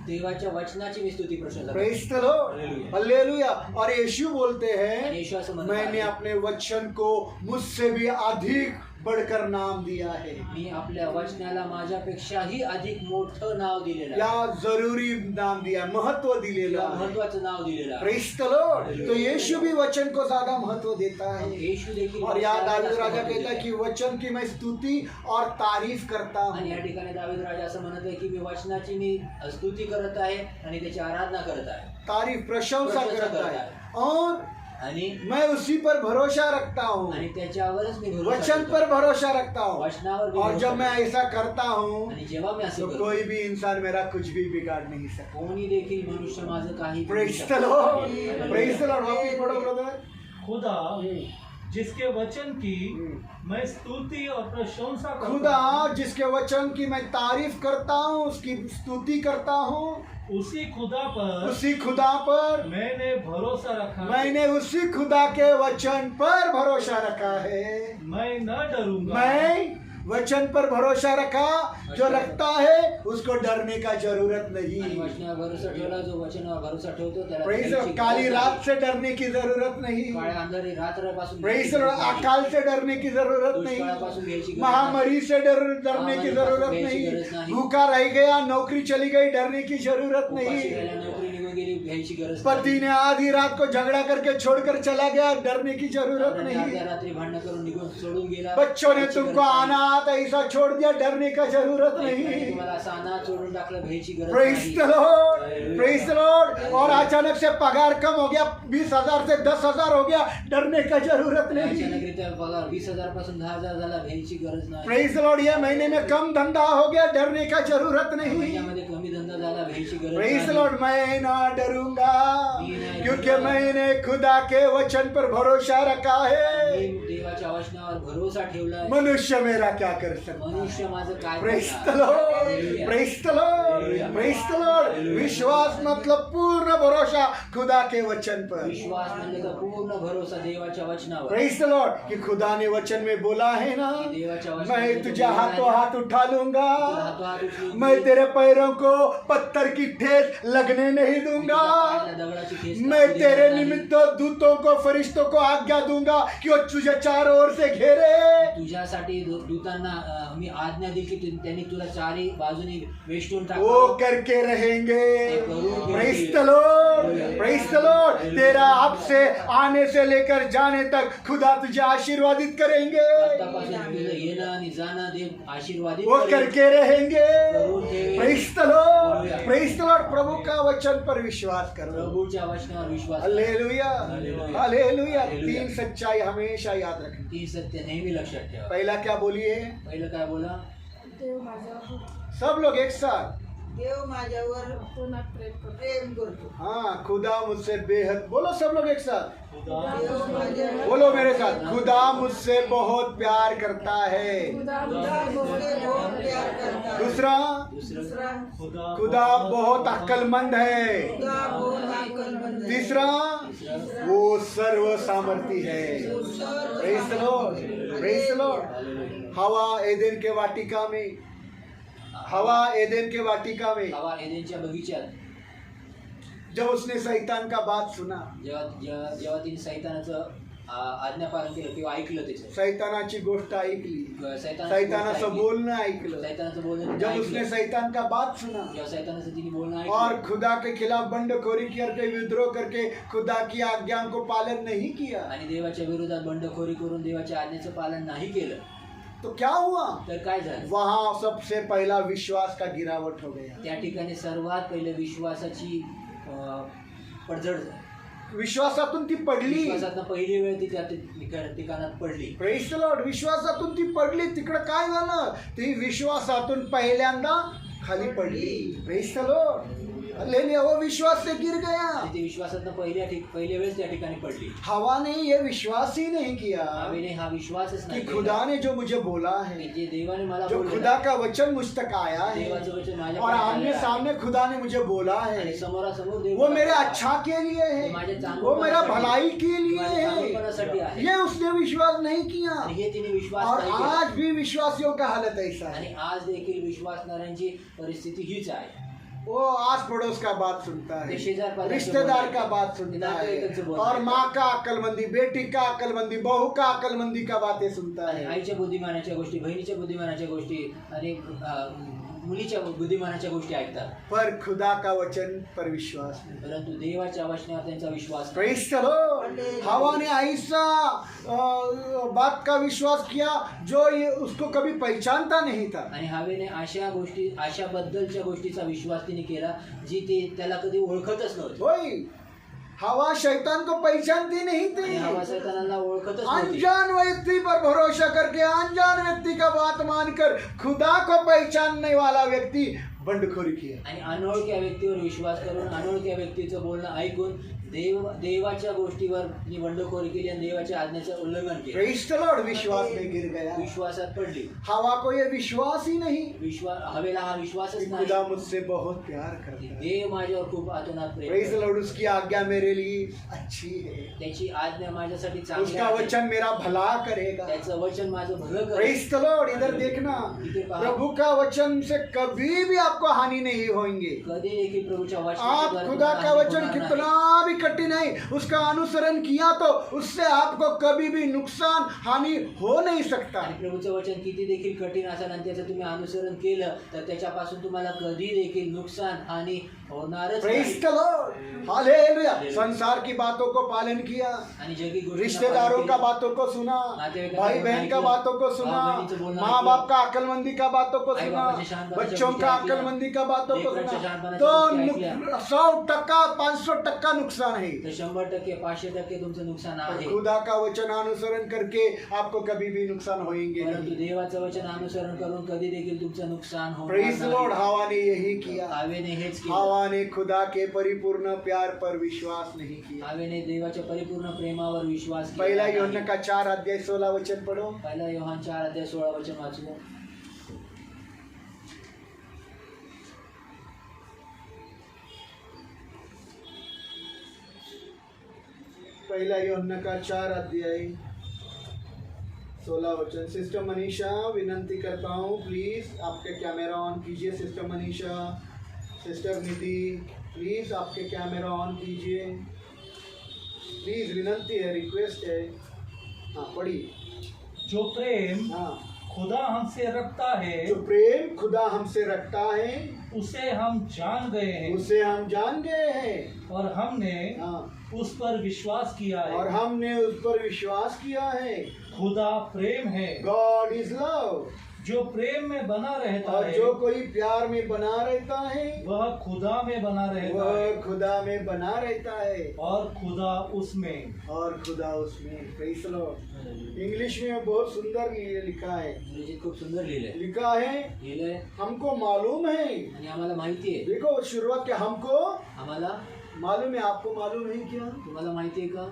देवाच्या वचनाची मी स्तुती प्रशंसा करतो. Praise the Lord, hallelujah. Hallelujah. और यीशु बोलते आणि हैं, येशू असं म्हणतो मैंने आहे, अपने वचन को मुझसे भी अधिक बढ़कर नाम दिया है, मी आपल्या वचनाला माझ्यापेक्षाही अधिक मोठं नाव दिलेलं आहे. या जरूरी नाम दिया, महत्व दिलेला किंवा है। महत्वाचं नाव दिलेलं आहे. Praise the Lord. तो यीशु भी वचन को ज्यादा महत्व देता है। येशू देखील और यहाँ वचनाला दावीद जास्त राजा महत्त्व कहता है देतो. कि वचन की मैं स्तुति और तारीफ करता आणि या हूँ। ठिकाणी दावीद राजा असं म्हणत आहे की मी वचनाची मी स्तुती करत आहे आणि त्याची आराधना करत आहे. तारीफ प्रशंसा प्रशंसा करता करता है और आणि मैं उसी पर भरोसा रखता हूँ। आणि त्याच्यावरच मी भरोसा वचन करतो. पर भरोसा रखता हूँ। वचनावर मी और भरोसा जब मैं करतो. ऐसा करता हूँ आणि जेव्हा मी असं तो करतो, कोई भी इंसान मेरा कुछ भी बिगाड़ नहीं सकता। कोणी देखील मनुष्य माझं काही करू प्रेज शकत द लॉर्ड, नाही. Praise the Lord. वापिस पढ़ो ब्रदर। खुदा जिसके वचन की मैं स्तुति और प्रशंसा करता हूँ, खुदा जिसके वचन की मैं तारीफ करता हूँ, उसकी स्तुति करता हूँ, उसी खुदा पर उसी खुदा पर मैंने भरोसा रखा है। मैंने उसी खुदा के वचन पर भरोसा रखा है। मैं न डरूंगा। मैं वचन पर भरोसा रखा, जो रखता है उसको डरने का जरूरत नहीं। आणि वचनावर भरोसा ठेवला, जो वचनावर भरोसा ठेवतो त्याला प्रेज भयाची काली गरज रात नाही. से डरने की जरूरत नहीं। काळ्या अंधारी रात्रपासून प्रेज अकाल से डरने की जरूरत दुष्काळापासून घ्यायची नहीं। गरज महामारी से डरने की जरूरत घ्यायची गरज नहीं। नाही. भूखा रह गया, नौकरी चली गई, डरने की जरूरत उपाशी नहीं। राहिला, नोकरी निघून गेली, घ्यायची गरज पति ने आधी रात को झगड़ा करके छोड़कर चला गया, डरने की जरूरत नाही. नहीं। अर्ध्या रात्री भांडण करून निघून सोडून गेला, बच्चों ने घ्यायची तुमको गरज नाही. अनाथ ऐसा छोड़ दिया, डरने का जरूरत लेकरांनी नहीं। तुम्हाला असं अनाथ सोडून टाकलं, घ्यायची गरज प्रेज नाही. The Lord, praise the Lord. और अचानक से पगार कम हो गया, 20,000 से 10,000 हो गया, डरने का जरूरत नहीं। अचानकरीत्या पगार 20,000 पासून 10,000 झाला, घ्यायची गरज नाही. Praise the Lord. ये महीने में कम धंधा हो गया, डरने का जरूरत नहीं। महिन्यामध्ये कमी धंदा झाला, घ्यायची गरज प्रेज द नाही. लॉर्ड। मैं ना डरूंगा क्योंकि मैंने खुदा के वचन पर भरोसा रखा है। मी देवाच्या वचनावर भरोसा ठेवलाय. मनुष्य मेरा क्या कर सकता है? मनुष्य माझं काय प्रेज द करणार? Lord, praise the Lord, praise the Lord. विश्वास मतलब पूर्ण भरोसा खुदा के वचन पर। विश्वास म्हणजे का पूर्ण भरोसा देवाच्या वचनावर. प्रेज द लॉर्ड कि खुदा ने वचन में बोला है ना, की देवाच्या वचनावर मैं तुझे हाथों हाथ उठा लूंगा, तुझा हातोहात उचलून मैं तेरे पैरों को पत्थर की ठेस लगने नहीं तुझ्या दूंगा। पायाला दगडाची ठेच मैं लागू तेरे देणार नाही. निमित्त दूतों को, फरिश्तों को आज्ञा दूंगा कि वो तुझे चारों ओर से घेरे। तुझ्यासाठी दूतांना मी आज्ञा दिली की त्यांनी तुला चारी बाजूने वेष्टून वो टाकावं. करके रहेंगे। Praise the Lord, praise the Lord. तेरा अब से आने से लेकर जाने तक खुदा तुझे आशीर्वादित करेंगे। आतापासून तुझं येणं आणि जाणं देव आशीर्वादित वो करेल. करके रहेंगे। करून ठेवेल. Praise the Lord, praise the Lord. प्रभु का वचन पर विश्वास करो। प्रभूच्या वचनावर विश्वास हालेलुया, हालेलुया. हालेलुया। हालेलुया. 3 सच्चाई हमेशा याद रखना। ती सत्य नेहमी लक्षात ठेवा. पहला क्या बोलिए? पहिलं काय बोला? देव माझ्यावर सब लोग एक साथ। देव माझ्यावर पुन्हा प्रेम करतो. प्रेम करतो. हाँ, खुदा मुझसे बेहद, बोलो सब लोग एक साथ, देव माझ्यावर बोलो मेरे साथ, खुदा मुझसे बहुत प्यार करता है। खुदा मुझसे बहुत प्यार करता है. दूसरा, दूसरा, खुदा बहुत अक्लमंद है। खुदा बहुत अक्कलमंद है. तीसरा, वो सर्व सामर्थी है। Praise the Lord, praise the Lord. हवा एदेन के वाटिका में, हवा एदेन के वाटिका में हवा एदेनच्या बगीच्यात जब उसने शैतान का बात सुना, जेव्हा तिने सैतानाचं आज्ञापालन केलं किंवा ऐकलं त्याचं, शैतानाची गोष्ट ऐकली, सैतानाचं शैतानाचं बोलणं ऐकलं, सैतानाचं बोलणं जब ऐकलं. उसने शैतान का बात सुना जेव्हा सैतानाचं तिने बोलणं और ऐकलं खुदा के खिलाफ बंडखोरी करके, विद्रोह करके खुदा की आज्ञा को पालन नहीं किया, आणि देवाच्या विरोधात बंडखोरी करून देवाच्या आज्ञेचं पालन नाही केलं, तो क्या हुआ? तर काय झालं? वहां सबसे पहला विश्वास का गिरावट हो गया। त्या ठिकाणी सर्वात पहिले विश्वासाची पडझड झाली. विश्वासातून ती पडली। विश्वासातनं पहिली वेळ ती त्या ठिकाणात पडली. Praise the Lord. विश्वासातून ती पडली, तिकडं काय झालं? ती विश्वासातून पहिल्यांदा खाली पडली। Praise the Lord, hallelujah. वो विश्वास से गिर गया। आणि ती विश्वासातनं पहिल्या वेळेस त्या ठिकाणी पडली. हवा ने ये विश्वास ही नहीं किया हवेने हा विश्वासच कि नाही खुदा ने जो मुझे बोला केला है, की जे देवाने मला जो बोललं, खुदा का वचन मुझ तक आया है देवाचं वचन माझ्या और पर्यंत आमने आलेलं आहे. सामने खुदा ने मुझे बोला है, आणि समोरासमोर देव वो मला मेरे बोलला. अच्छा के लिए ते है, माझ्या वो मेरा चांगुलपणासाठी- भलाई के लिए माझ्या है। चांगुलपणासाठी आहे. ये उसने विश्वास नहीं किया आणि हे तिने विश्वास और नाही केला. आज भी विश्वासियों का हालत ऐसा आणि है। आज देखील विश्वासणाऱ्यांची परिस्थिती हीच आहे. वो आस पड़ोस का बात सुनता है, ते शेजार-पाजारचं रिश्तेदार बोलणं का बात ऐकतं. सुनता नातेवाईकांचं है बोलणं और ऐकतं. माँ का अक्लमंदी, बेटी का अक्लमंदी, बहू का अक्लमंदी का बातें सुनता आणि है। आईच्या बुद्धिमानाच्या गोष्टी, बहिणीच्या बुद्धिमानाच्या गोष्टी आणि मुलीच्या बुद्धिमानाच्या गोष्टी ऐकतात, पर खुदा का वचन पर विश्वास नहीं। परंतु देवाच्या वचनावर त्यांचा विश्वास नाही. प्रेज चलो। हवा ने ऐसा बात का विश्वास किया जो ये उसको कभी पहचानता नहीं था। आणि हवेने अशा बद्दलच्या गोष्टीचा विश्वास तिने केला जी त्याला कधी ओळखतच नव्हती. वही हवा शैतान को पहचानती नहीं आणि थी। हवा सैतानाला ओळखतच नव्हती. अनजान व्यक्ति पर भरोसा करके, अनजान व्यक्ति का बात मानकर खुदा को पहचानने वाला व्यक्ति बंडखोरी किया। आणि अनोळख्या व्यक्तीवर विश्वास करून, अनोळख्या व्यक्तीचं बोलणं ऐकून देवाच्या गोष्टीवर मी बंडखोरी केली आणि देवाच्या आज्ञेचं उल्लंघन केलं. प्रेज द लॉर्ड, विश्वास में गिर गया. विश्वासात पडली. हवा को ये विश्वास ही नहीं हवेला हा विश्वासच कि नाही खुदा मुझसे बहुत प्यार करता है. देव माझ्यावर खूप आतोनात प्रेम प्रेज द करतो. लॉर्ड, उसकी आज्ञा मेरे लिए अच्छी है. त्याची आज्ञा माझ्यासाठी चांगली उसका आहे. वचन मेरा भला करेगा. त्याचं वचन माझं भलं करेल. प्रेज द लॉर्ड, इधर देखना, प्रभु का वचन से कभी भी आपको हानि नहीं होंगे. कधी देखील प्रभूच्या आप वचनाद्वारे खुदा तुम्हाला का हानी वचन होणार नाही. कितना भी कठिन है, उसका अनुसरण किया तो उससे आपको कभी भी नुकसान हानि हो नहीं सकता. आणि प्रभूचं वचन किती देखील कठीण असेल आणि त्याचं तुम्ही अनुसरण केलं तर त्याच्यापासून तुम्हाला कधी देखील नुकसान हानी होणारच प्रेज नाही. The Lord, hallelujah. संसार की बातों को पालन किया, आणि जगी गोष्टींना रिश्तेदारों पालन का केलं. बातों को सुना, नातेवाईकांचं भाई बहन का ऐकलं, बातों को सुना, भाऊ-बहिणीचं बोलणं माँ बाप का अक्लमंदी का बातों को आई सुना, बाबाच्या शहाणपणाच्या बच्चों गोष्टी का ऐकल्या, अक्लमंदी का बातों को लेकरांच्या सुना, शहाणपणाच्या तो गोष्टी ऐकल्या. 100%, 500% नुकसान है. तर 100%, 500% तुमचं नुकसान आहे. खुदा का वचन अनुसरण करके आपको कभी भी नुकसान होएंगे परंतु नहीं. देवाचं वचन अनुसरण करून कधी देखील तुमचं नुकसान होणार प्रेज द लॉर्ड, नाही. हवा ने यही किया. हवेने हेच केलं. हवा ने खुदा के परिपूर्ण प्यार पर विश्वास नहीं किया. हवेने देवाच्या परिपूर्ण प्रेमावर विश्वास केला पहिला नाही. योहन्ना का 4 अध्याय 16 वचन पढ़ो. पहिला योहान 4 अध्याय 16 वचन वाचलं. पहला योहन्ना का 4 अध्याय 16 वचन. सिस्टर मनीषा, विनंती करता हूँ प्लीज आपके कैमरा ऑन कीजिए. Sister Manisha, sister Nidhi, please आपके कैमरा ऑन कीजिए. प्लीज, विनंती है, रिक्वेस्ट है. हाँ पढ़िए. जो प्रेम हाँ, खुदा हमसे रखता है जो प्रेम खुदा हमसे रखता है उसे हम जान गए हैं उसे हम जान गए हैं. और हमने हाँ, उस पर विश्वास किया और है. हमने उस पर विश्वास किया है. खुदा प्रेम है. गॉड इज लव. जो प्रेम में बना रहता और है जो कोई प्यार में बना रहता है वह खुदा में बना रहता है वह खुदा में बना रहता है और खुदा उसमें. और खुदा उसमें. Praise the Lord. इंग्लिश में बहुत सुंदर लिखा है. इंग्रजीत खूप सुंदर लिहिलंय. लिखा है, लिहिलंय हमको मालूम है. आणि आम्हाला माहिती आहे. देखो शुरुआत के हमको आम्हाला मालूम है. आपको मालूम है क्या? तुम्हाला माहिती आहे का?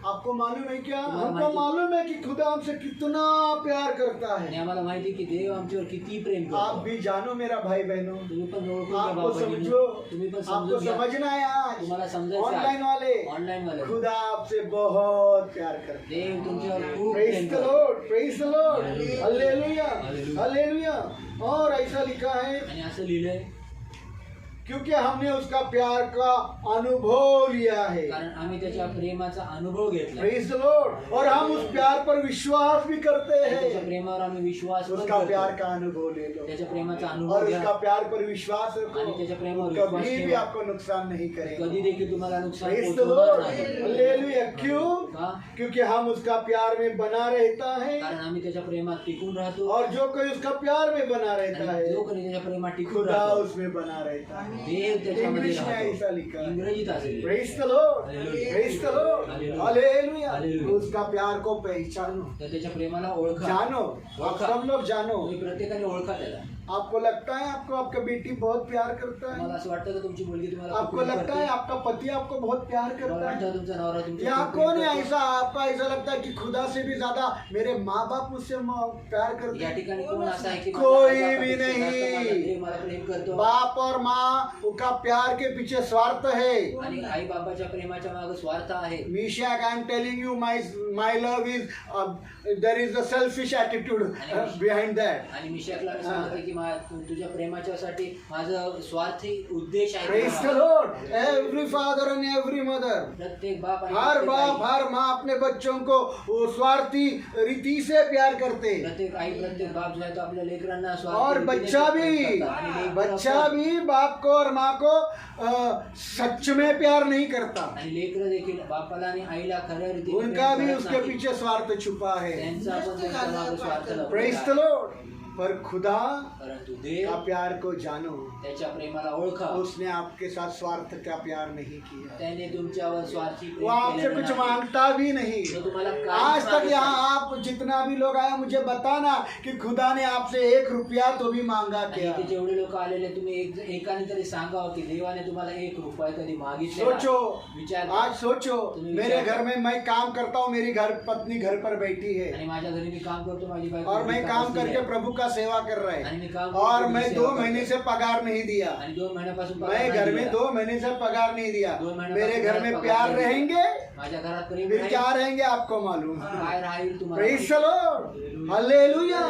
आपको मालूम है क्या? तुम्हाला हमको माहिती- मालूम है कि खुदा हमसे कितना प्यार करता आणि है. आम्हाला माहिती आहे की देव आमच्यावर किती प्रेम आप करतो. भी जानो मेरा भाई बहनों. तुम्ही पण ओळखून घ्या आपको भाऊ-बहिणींनो. समझो, तुम्ही पण आपको समजून घ्या. समझना है आज. तुम्हाला समजायचं ऑनलाइन वाले, ऑनलाईन वाले खुदा आपसे बहुत प्यार करता है. देव तुमच्यावर खूप प्रेज प्रेम द करतो. Lord, praise the Lord. Hallelujah. Hallelujah, Hallelujah. Hallelujah. और ऐसा लिखा है, आणि असं लिहिलंय क्योंकि हमने उसका प्यार का अनुभव लिया है. कारण आम्ही त्याच्या प्रेमाचा अनुभव घेतला. Praise the Lord. और हम उस प्यार पर विश्वास भी करते त्याच्या हैं. प्रेमावर आम्ही विश्वास पण उसका प्यार करतो. का अनुभव ले लो त्याच्या प्रेमाचा अनुभव और घ्या. उसका प्यार पर विश्वास रखो. आणि त्याच्या प्रेमावर कभी विश्वास भी ठेवा. आपको नुकसान नहीं करेगा. कधी देखील तुम्हाला नुकसान प्रेज द पोहोचवणार लॉर्ड. नाही. हालेलुया. क्यों? का? क्योंकि हम उसका प्यार में बना रहता है. कारण आम्ही त्याच्या प्रेमात टिकून राहतो. और जो कोई उसका प्यार में बना रहता आणि है जो कोणी त्याच्या प्रेमात टिकून खुदा राहतो उसमें बना रहता है. देव त्याच्यामध्ये इंग्लिश में राहतो. ऐसा लिखा है. इंग्रजीत असेल. Praise the Lord. Hallelujah. Praise the Lord. Hallelujah. Hallelujah. Hallelujah. उसका प्यार को पहचानो, तर त्याच्या प्रेमाला ओळखा. जानो. आप सब लोग जानो. तुम्ही प्रत्येकाने ओळखा त्याला. आपको लगता है आपको आपका बेटी बहुत प्यार करता तुम्हाला है? असं वाटतं का तुमची मुलगी तुम्हाला खूप आपको प्रेम लगता करते? है आपका पति आपको बहुत प्यार तुम्हाला करता वाटतं है? तुमचा नवरा तुमची यहाँ खूप प्रेम कौन है करतो? ऐसा? आपका ऐसा लगता है कि खुदा से भी ज्यादा मेरे माँ बाप मुझसे प्यार करते या हैं? ठिकाणी कोण असा आहे की कोई माझ्या भी बापापेक्षा नहीं. जास्त माझा देव मला प्रेम करतो. बाप और माँ का प्यार के पीछे स्वार्थ है. आणि आई बाबाच्या प्रेमाच्या मागे स्वार्थ आहे. Meshach, I am telling you, my love is there is a selfish attitude behind that. आणि मिशाकला मी सांगते की तुझ्या प्रेमाच्यासाठी माझं स्वार्थी उद्देश आहे. Praise the Lord. Every father and every mother, प्रत्येक बाप आणि हर प्रत्येक बाप आई- हर माँ अपने बच्चों को वो स्वार्थी रीति से प्यार करते. प्रत्येक आई प्रत्येक बाप जो आहे तो आपल्या लेकरांना और रीतीने बच्चा प्रेम भी करतात. आणि लेकरं बच्चा पण- भी बाप को और माँ को सच में प्यार नहीं करता. आणि लेकरं देखील बापाला आणि आईला खऱ्या रीतीने उनका प्रेम भी करत उसके नाही. पीछे स्वार्थ छुपा है. त्यांचा पण त्यांच्या मागे स्वार्थ लपलेला Praise आहे. the Lord. पर खुदा परंतु का देव प्यार को जानो, त्याच्या प्रेमाला ओळखा. उसने आपके साथ स्वार्थ का प्यार नहीं किया, त्याने तुमच्यावर स्वार्थी वो प्रेम आपसे केलेलं कुछ नाही. मांगता भी नहीं. तो तुम्हाला काहीच आज तक मागत यहाँ नाही. आप जितना भी लोग आए मुझे बताना कि खुदा ने आपसे 1 रुपया तो भी मांगा आणि क्या. इथे जेवढे लोक आलेले तुम्ही एकाने तरी सांगावं की देवाने तुम्हाला 1 रुपया कधी मागितले सोचो, विचार करा. आज सोचो, तुम्ही मेरे विचार घर में मैं काम करता हूँ, मेरी घर पत्नी घर पर बैठी है आणि माझ्या घरी मी काम करतो, माझी बायको और मैं घरी काम बसलेली करके आहे. प्रभु का सेवा कर रहे आणि मी हैं, काम और करतो, मैं सेवा 2 करतो. महीने से पगार नहीं दिया. आणि 2 महिन्यापासून पगार मैं नाही घर में दिला. 2 महीने से पगार नहीं दिया. 2 महिन्यापासून मेरे घर में पगार प्यार नाही दिला. रहेंगे, माझ्या घरात प्रेम फिर राहील. क्या रहेंगे आपको मालूम. काय राहील तुम्हाला praise the Lord, hallelujah,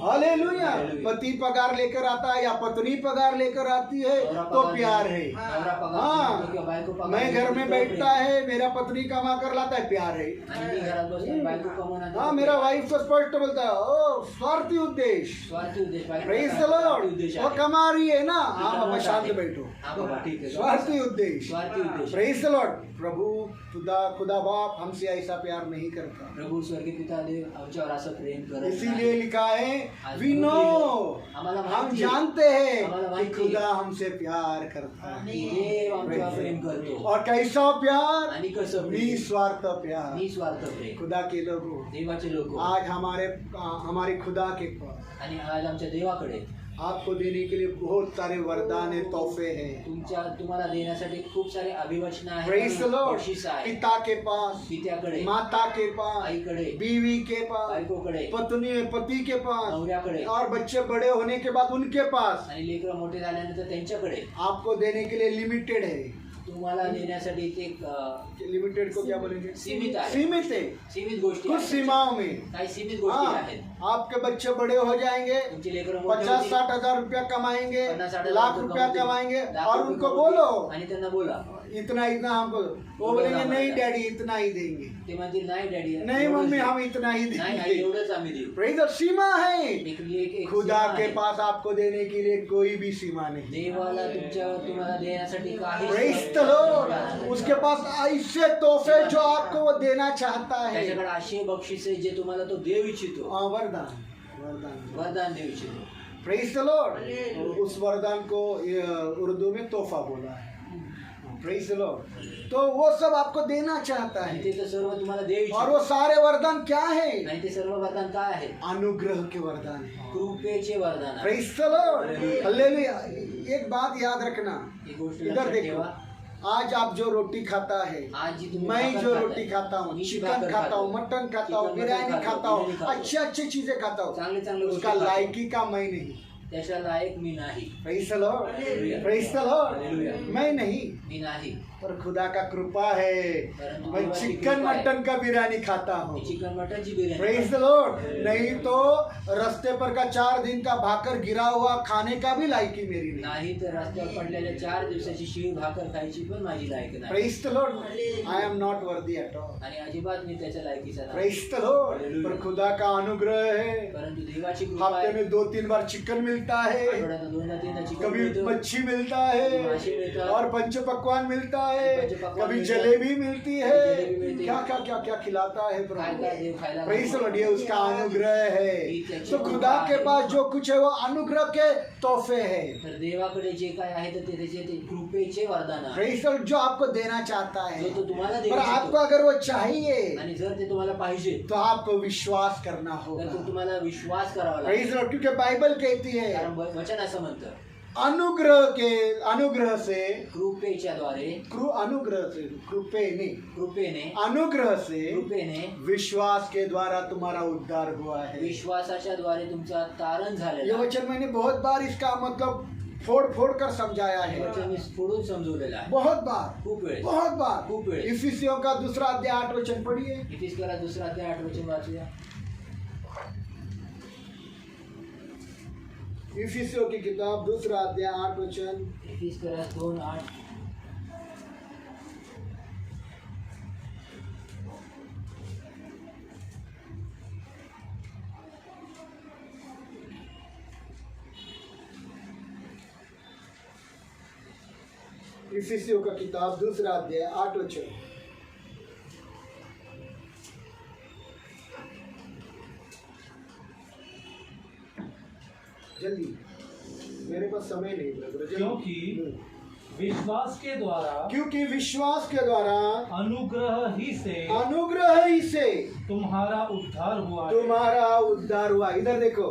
hallelujah. पति पगार लेकर आता है या पत्नी पगार लेकर आती है तो प्यार है. नवरा पगार हाँ, देतो किंवा बायको पगार मैं देतो घर में तो बैठता प्रेम. है, मेरा पत्नी कमा कर लाता है, प्यार है. आणि मी घरात बसून बायको कमवून आणतो. हाँ, मेरा वाइफ तो स्पष्ट बोलता है, ओ स्वार्थी उद्देश्य. स्वार्थी उद्देश बायको प्रेज द स्वार्थी लॉर्ड. उद्देश वो आहे. कमा रही है ना, ती हाँ बाबा कमवत शांत आहे. बैठो. हाँ बाबा ठीक है. स्वार्थी उद्देश्य. स्वार्थी उद्देश. Praise the Lord. प्रभु खुदा बाप हमसे ऐसा प्यार नहीं करता. प्रभू स्वर्गीय पिता देव आमच्यावर असं प्रेम करत इसीलिए नाही. लिखा है आज वी नो, आम्हाला हम माहिती आहे. जानते हैं आम्हाला कि माहिती आहे. खुदा हमसे प्यार करता है. की देव आमच्यावर प्रेम करतो. और कैसा प्यार, आणि कसं प्रेम? निस्वार्थ प्यार. निस्वार्थ प्रेम. खुदा के लोगों, देवाचे लोक आज हमारे खुदा के पास आणि आज आमच्या देवाकडे आपको देने के लिए बहुत सारे वरदान है, तोहफे हैं. तुम्हाला देण्यासाठी खूप सारे अभिवचन प्रेज द आहेत, लॉर्ड. बक्षीस आहे. पिता के पास, पित्याकडे, माता के पास, आईकडे, बीवी के पास, बायकोकडे, पति के पास, नवऱ्याकडे और बच्चे बड़े होने के बाद उनके पास. आणि लेकरं मोठे झाल्यानंतर त्यांच्याकडे आपको देने के लिए लिमिटेड है. तुम्हाला देण्यासाठी ते लिमिटेड को क्या बोलेंगे, सीमित आहे. सीमित है. सीमित गोष्टी कुछ आहेत. सीमाओं में. काही सीमित गोष्टी हाँ, आहेत. आपके बच्चे बड़े हो जाएंगे, तुमचे लेकरं मोठे 50-60 हजार रुपया कमाएंगे, 50-60 लाख रुपया कमाएंगे, और उनको बोलो आणि त्यांना बोला. इतना इतना हमको, वो बोलेंगे नहीं डैडी इतना ही देंगे. ते म्हणतील नाही डॅडी नहीं मम्मी हम इतना ही नाही आई देंगे. एवढंच आम्ही देऊ. प्रेज द सीमा है. एक खुदा सीमा के आहे. पास आपको देने के लिए कोई भी सीमा नहीं. देवाला तुम्हाला देण्यासाठी काही प्रेज द लॉर्ड. उसके पास ऐसे तोहफे जो आपको वो देना चाहता है. त्याच्याकडे असे बक्षीस आहे जे तुम्हाला तो देव इच्छितो. वरदान, वरदान, वरदान देव इच्छितो. Praise the Lord. उस वरदान को उर्दू में तोहफा बोला है. Praise the Lord. तो वो सब आपको देना चाहता आणि है. ते तर सर्व तुम्हाला देव और इच्छितो. वो सारे वरदान क्या है, आणि ते सर्व वरदान काय आहे? अनुग्रह के वरदान है. कृपेचे वरदान आहे. Praise the Lord. हालेलुया. एक बात याद रखना, ही गोष्ट इधर लक्षात देखो. ठेवा. आज आप जो रोटी खाता है, आज जी तुम्ही मैं भाकर जो खाताय, रोटी खाता हूँ, मी जी चिकन भाकर खाता हूँ, खातो, मटन खाता हूँ, चिकन, बिरयानी मटन खाता हूँ, बिरयानी खातो. अच्छी अच्छी चीजें खाता हूँ, चांगले चांगले गोष्टी उसका खातो. लायकी का मैं नहीं. त्याच्या लायक मी नाही. Praise the Lord. Hallelujah. Praise the Lord. Hallelujah. मैं नहीं, मी नाही. पर खुदा का कृपा है. परंतु मैं देवाची चिकन कृपा आहे. मटन का बिरयानी खाता हूँ. मी चिकन मटनची बिर्याणी प्रेज द खातो. लॉर्ड. नहीं तो रास्ते पर का 4 दिन का भाकर गिरा हुआ खाने का भी लायकी मेरी नहीं. नाही तर रस्त्यावर पडलेल्या 4 दिवसाची शिळी भाकर खायची पण माझी लायक नाही. Praise the Lord. I am not worthy at all. आणि अजिबात मी त्याच्या लायकीचा नाही. Praise the Lord. पर खुदा का अनुग्रह है. परंतु देवाची कृपा हफ्ते आहे. में 2-3 बार चिकन मिलता है, आठवड्यातून 2-3दा चिकन कभी मिळतो. मच्छी मिलता है, मासे मिळतात. और पंच पकवान मिलता है, पंचपक्वान्न कभी मिळतात. जलेबी मिलती है. जलेबी मिळते. क्या क्या क्या क्या खिलाता है काय काय प्रभु. देव खायला प्रेज द घालतो. लॉर्ड. ये उसका अनुग्रह है. ही त्याची तो कृपा खुदा के आहे. पास जो कुछ है वो अनुग्रह के तोहफे है. तर देवाकडे जे काय आहे तर ते त्याचे ते कृपेचे वरदान आहे. Praise the Lord. जो आपको देना चाहता है, जो तो तुम्हाला देऊ पर इच्छितो. आपको अगर वो चाहिए आणि जर ते तुम्हाला पाहिजे तो आपको विश्वास करना तर होगा. तो तुम्हाला विश्वास करावा प्रेज लागेल. The Lord. क्योंकि बाइबल कहती है कारण वचन असं म्हणतं अनुग्रह से कृपेच्या द्वारे अनुग्रह से कृपेने कृपेने कृपेने विश्वास के द्वारा तुम्हारा उद्धार हुआ है. विश्वासाच्या द्वारे तुमचा तारण ये झालेला आहे. वचन मैंने बहुत बार इसका मतलब फोड़ कर समझाया हे है. वचन मी फोडून समजवलेलं आहे. बहुत बार, खूप वेळ बहुत बार. खूप वेळ. इफिसियों का 2 अध्याय 8 वचन पढ़िए. इफिसियोला 2 अध्याय 8 वचन वाचूया. इफिसियों की किताब 2 अध्याय 8 वचन. इफिसियोला 2:8. इफिसियों का किताब 2 अध्याय 8 वचन. जल्दी, मेरे पास समय नहीं ब्रदर, जल्दी। क्योंकि विश्वास के द्वारा क्योंकि विश्वास के द्वारा अनुग्रह ही से तुम्हारा उद्धार हुआ है। तुम्हारा उद्धार हुआ। इधर देखो,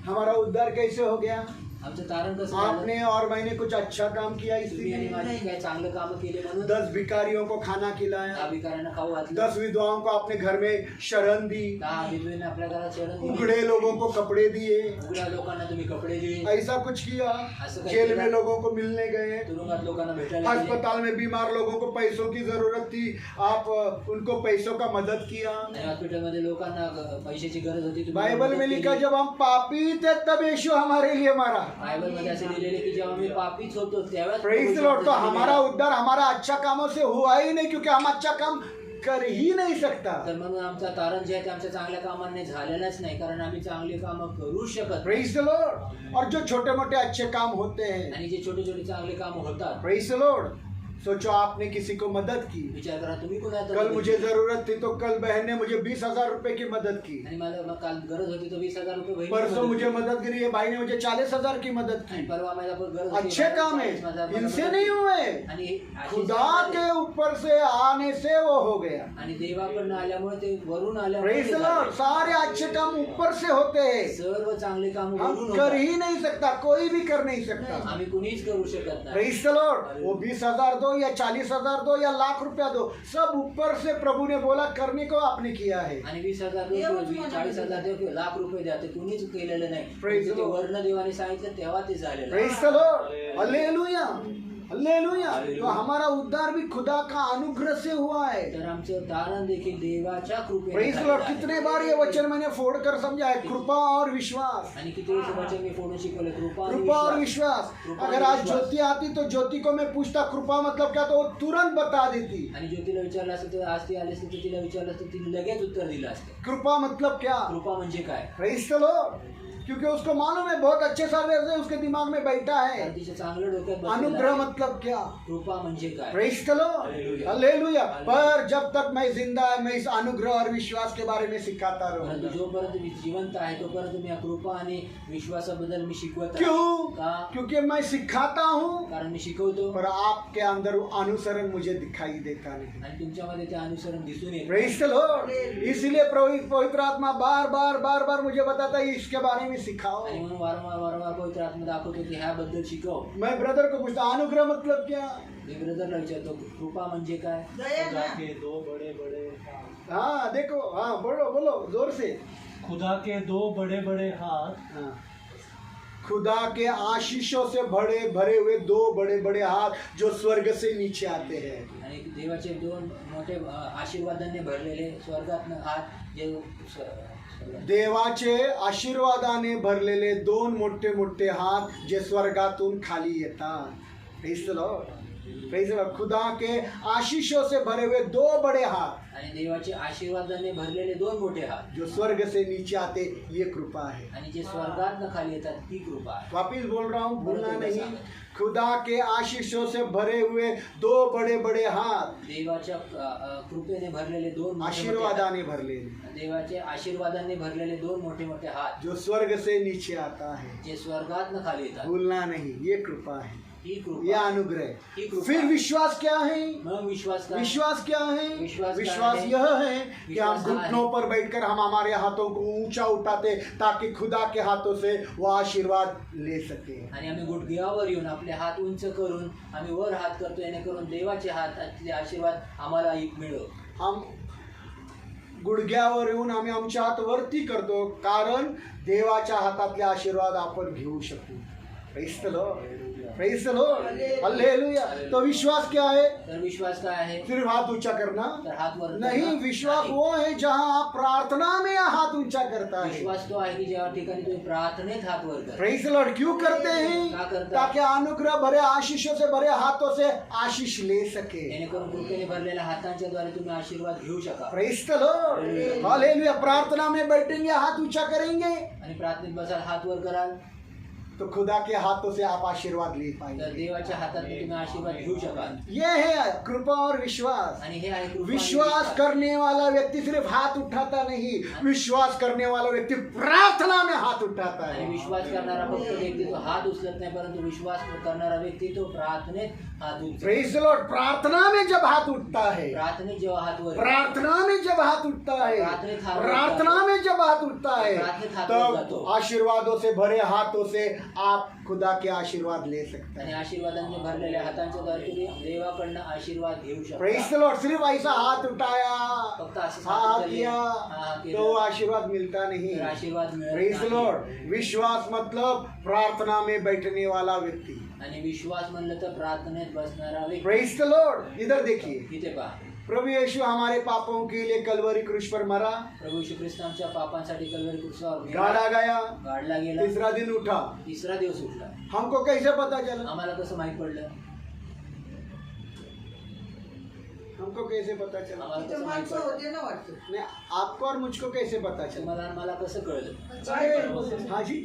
हमारा उद्धार कैसे हो गया? आमचं तारण कसं झालं? आपने और मैंने कुछ अच्छा काम किया, तुम्ही आणि इसलिए माझी काय चांगलं काम केले म्हणून 10 भिखारियों को खाना खिलाया, दहा भिकाऱ्यांना खाऊ घातलं, 10 विधवाओं को अपने घर में शरण दी, 10 विधवेने आपल्या घरात शरण दिली, उघड़े लोगों को कपड़े दिए, उघड्या लोकांना तुम्ही कपडे दिले, ऐसा कुछ किया। असं काही जेल केलं? में लोगों को मिलने गए, तुरुंगात लोकांना भेटायला गेले, अस्पताल में बीमार लोगों को पैसों की जरूरत थी, आप उनको पैसों का मदद किया। आणि हॉस्पिटलमध्ये लोकांना पैशाची गरज होती, तुम्ही बाइबल मदत में केली. लिखा जब हम पापी थे तब यीशु हमारे लिए मरा। बायबलमध्ये असे लिहिलेले की जेव्हा मी पापीच होतो त्यावेळेस प्रेज द लॉर्ड। तो हमारा उद्धार हमारा अच्छा कामों से हुआ ही नहीं, क्योंकि हम अच्छा काम कर ही नहीं सकता। तर म्हणून आमचा तारण जे आहे ते आमच्या चांगल्या कामांनी झालेलंच नाही, कारण आम्ही चांगली कामं करू शकत नाही. Praise the Lord. और जो छोटे मोटे अच्छे काम होते हैं, आणि जे छोटे छोटे चांगले काम होतात, प्रेज द लॉर्ड, सोचो आपने किसी को मदद की। विचार करा तुम्ही कुणाला कल मुझे जरूरत थी तो कल बहन ने मुझे 20,000 रुपए की मदद की। आणि मला काल गरज होती तो 20,000 रुपये बहिणीने परसों मदत मुझे केली. मदद करी है, भाई ने मुझे 40,000 की मदद आणि की। परवा मला पण गरज होती, अच्छे काम है, 40,000 मला इनसे मदत नहीं केली. हुए, आणि अशी खुदा के ऊपर से आने से वो हो गया। आणि देवाकडनं आल्यामुळे ते वरून आल्यामुळे प्रेज ते द लॉर्ड। झाले. सारे अच्छे काम ऊपर से होते हैं, सर्व चांगले काम हम वरून कर होतात. ही नहीं सकता, कोई भी कर नहीं सकता। आम्ही कुणीच करू शकत नाही. Praise the Lord. वो 20,000 दो या 40,000 दो या लाख रुपया दो, सब ऊपर से प्रभु ने बोला करने को आपने किया है। आणि 20,000 देऊ किंवा 40,000 देऊ किंवा लाख रुपये द्या, ते कुणीच केलेलं नाही. Praise the ते Lord. वर्ण देवाने सांगितलं तेव्हा ते झालेलं. Praise the Lord. Hallelujah, hallelujah. तो हमारा उद्धार भी खुदा का अनुग्रह से हुआ है। तर आमचं तारण देखील देवाच्या कृपेने प्रेज द झालेलं लॉर्ड। आहे. कितने बार ये वचन मैंने फोड़ कर समझा है, कृपा और विश्वास, आणि किती वेळेस वचन मी फोडून शिकवले, कृपा आणि कृपा और विश्वास. विश्वास। कृपा अगर और आज विश्वास. ज्योति आती तो ज्योति को मैं पूछता कृपा मतलब क्या, तो वो तुरंत बता देती। आणि ज्योतीला विचारलं असतं तर आज ती आली असती तर तिला विचारलं असतं तिने लगेच उत्तर दिलं असतं. कृपा मतलब क्या? कृपा म्हणजे काय? Praise the Lord. क्योंकि उसको मालूम है, बहुत अच्छे सारे से उसके दिमाग में बैठा है। कारण तिच्या चांगलं डोक्यात बसलेलं अनुग्रह आहे. मतलब क्या? कृपा म्हणजे काय? Praise the Lord, hallelujah. पर जब तक मैं जिंदा है, मैं इस अनुग्रह और विश्वास के बारे में सिखाता परंतु रहूंगा। जोपर्यंत मी जिवंत आहे तोपर्यंत मी या कृपा आणि विश्वासाबद्दल मी शिकवत आहे. क्यों? का? क्योंकि मैं सिखाता हूँ, कारण मी शिकवतो पर आपके अंदर अनुसरण मुझे दिखाई देता नहीं। आणि तुमच्यामध्ये ते अनुसरण दिसून येते. Praise the Lord. इसलिए पवित्र आत्मा बार बार बार बार मुझे बताता है इसके बारे में सिखाओ। आणि म्हणून वारंवार पवित्र आत्मा दाखवतो की ह्याबद्दल शिकव. मैं ब्रदर को पूछता अनुग्रह मतलब क्या? मी ब्रदरला विचारतो कृपा म्हणजे काय? दया खुदा ना. के दो बड़े बड़े हाँ देखो, हाँ बोलो बोलो जोर से। खुदा के दो बड़े बड़े हाथ, हाँ। खुदा के आशीषों से भरे भरे हुए 2 बड़े बड़े हाथ जो स्वर्ग से नीचे आते हैं। आणि देवाचे 2 मोठे आशीर्वादाने भरलेले स्वर्गातनं हात जे देवाचे आशीर्वादाने भरलेले 2 मोठे मोठे हात जे स्वर्गातून खाली येतात। Praise the Lord, praise the Lord. खुदा के आशीषों से भरे हुए 2 बड़े हाथ आणि देवाचे आशीर्वादाने भरलेले 2 मोठे हात जो स्वर्ग से नीचे आते, ये कृपा है। आणि जे स्वर्गातनं खाली येतात ती कृपा आहे. वापिस बोल रहा हूँ, भूलना नहीं। खुदा के आशीषों से भरे हुए 2 बड़े बड़े हाथ, देवाच्या कृपेने भरलेले 2 मोठे मोठे आशीर्वादाने भरलेले, हात. देवाचे आशीर्वादाने भरलेले 2 मोठे मोठे हात जो स्वर्ग से नीचे आता है। जे स्वर्गातनं खाली येतात. भूलना नहीं, ये कृपा है, ही ये कृपा. अनुग्रह। ही कृपा. फिर विश्वास क्या है? मग विश्वास काय? विश्वास क्या है? विश्वास क्या विश्वास है? यह है कि हम विश्वास क्या है? घुटनों पर बैठकर हम हमारे हाथों को ऊंचा उठाते ताकि खुदा के हाथों से वो आशीर्वाद ले सके। आणि आम्ही गुडघ्यावर येऊन आपले हात उंच करून आम्ही वर हात करतो, जेणेकरून देवाचे हातातले आशीर्वाद आम्हाला मिळो. हम गुडघ्यावर येऊन आम्ही आमचे हात वरती करतो, कारण देवाच्या हातातले आशीर्वाद आपण घेऊ शकू। Praise the Lord, praise the Lord, hallelujah. तो विश्वास क्या है? तर विश्वास काय आहे? सिर्फ हाथ ऊंचा करना तर हात वर नहीं, करणं विश्वास नाही. वो है जहां आप प्रार्थना में हाथ ऊंचा करता है। विश्वास तो आहे की जेव्हा ठिकाणी तुम्ही प्रार्थनेत हात वर करता. Praise the Lord. क्यों करते का हैं? करता? ताकि अनुग्रह भरे आशीषों से भरे हाथों से आशीष ले सके। जेणेकरून कृपेने भरलेल्या हातांच्या द्वारे तुम्ही आशीर्वाद घेऊ शका. Praise the Lord, hallelujah. प्रार्थना में बैठेंगे, हाथ ऊंचा करेंगे, आणि प्रार्थनेत बसाल, हात वर कराल, तो खुदा के हाथों से आप आशीर्वाद ले तर पाएंगे। देवाच्या हातातून तुम्ही आशीर्वाद घेऊ शकाल. ये है कृपा और विश्वास। आणि हे आहे कृपा आणि विश्वास करने वाला व्यक्ती सिर्फ हाथ उठाता नहीं, विश्वास करने वाला व्यक्ती प्रार्थना में हाथ उठाता आणि है। विश्वास करणारा फक्त व्यक्ती तो हात उचलत नाही, परंतु विश्वास करणारा व्यक्ती तो प्रार्थनेत हात उचलतो. Praise the Lord. प्रार्थना में जब हाथ उठता है, प्रार्थनेत जेव्हा हात वर प्रार्थना में जब हाथ उठता है, प्रार्थनेत हात प्रार्थना में जब हात उठता है, प्रार्थनेत हात वर जातो. तब आशीर्वादों से भरे हाथों से आप खुदा के आशीर्वाद ले सकते आणि हैं। आशीर्वादांचे भरलेल्या हातांच्या द्वारे तुम्ही देवाकडनं आशीर्वाद घेऊ प्रेज द शकता. लॉर्ड। सिर्फ ऐसा हाथ उठाया, फक्त असं हाँ हात उचलले, किया, हा केलं, तो आशीर्वाद मिलता नहीं। तर आशीर्वाद मिळत प्रेज द नाही. लॉर्ड। विश्वास मतलब प्रार्थना में बैठने वाला व्यक्ति। आणि विश्वास म्हणलं तर प्रार्थनेत बसणारा व्यक्ती. Praise the Lord. इधर देखिए, इथे पहा, प्रभु यीशु हमारे पापों के लिए कलवरी क्रूस पर मरा, प्रभू श्री ख्रिस्त आमच्या पापांसाठी कल्वरी क्रूसावर गाड़ा गया, गाडला गेला, तीसरा दिन उठा। तिसरा दिवस उठला. हमको कैसे पता चला? आम्हाला कसं माहित पडलं? हमको कैसे पता चला? आम्हाला तिथं कसं माहित माणसं पडलं? होते ना वाटतं. नहीं, आपको और मुझको कैसे पता चला? तुम्हाला आणि मला कसं कळलं? हाँ जी,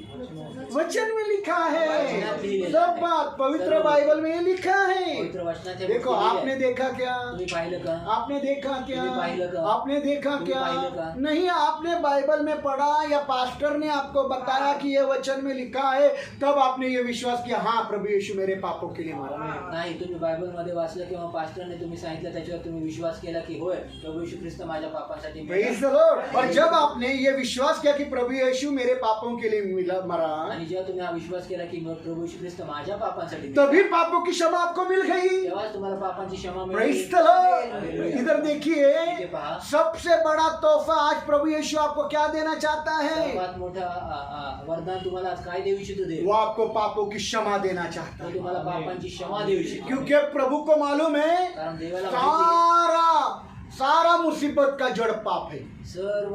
वचन में लिखा है, वचनात लिहिलेलं सब आहे. बात पवित्र सर्व बाइबल में लिखा है। पवित्र वचनात हे देखो, लिहिलेलं आपने आहे. देखा क्या? तुम्ही पाहिलं का? आपने देखा क्या? तुम्ही पाहिलं का? आपने देखा तुम्ही क्या? पाहिलं का? नहीं, आपने बाइबल में पढ़ा या पास्टर ने आपको बताया कि ये वचन में लिखा है, तब आपने ये विश्वास किया, हाँ प्रभु यीशु मेरे पापों के लिए मरा। नाही, तुम्ही बायबल मध्ये वाचलं किंवा पास्टरने तुम्ही सांगितलं, त्याच्यावर तुम्ही विश्वास केला की होय प्रभू येशू ख्रिस्त माझ्या पापांसाठी मेला. Praise the Lord. और जब आपने ये विश्वास किया कि प्रभु यीशु मेरे पापों के लिए मरा, आणि जेव्हा तुम्ही हा विश्वास केला की प्रभू येशू ख्रिस्त माझ्या पापांसाठी मेला, तभी पापों की क्षमा आपको मिल गई। तेव्हाच तुम्हाला पापांची क्षमा मिळेल. Praise the Lord. इधर देखिए, इथे पहा, सबसे बड़ा तोहफा आज प्रभु यीशु आपको क्या देना चाहता है? सर्वात मोठा वरदान तुम्हाला आज काय देऊ इच्छितो देव? वो आपको पापों की क्षमा देना चाहता तो है, तुम्हाला पापांची क्षमा देऊ इच्छितो. क्योंकि प्रभु को मालूम है कारण देवाला माहिती आहे, सारा मुसीबत का जड़ पाप है। सर्व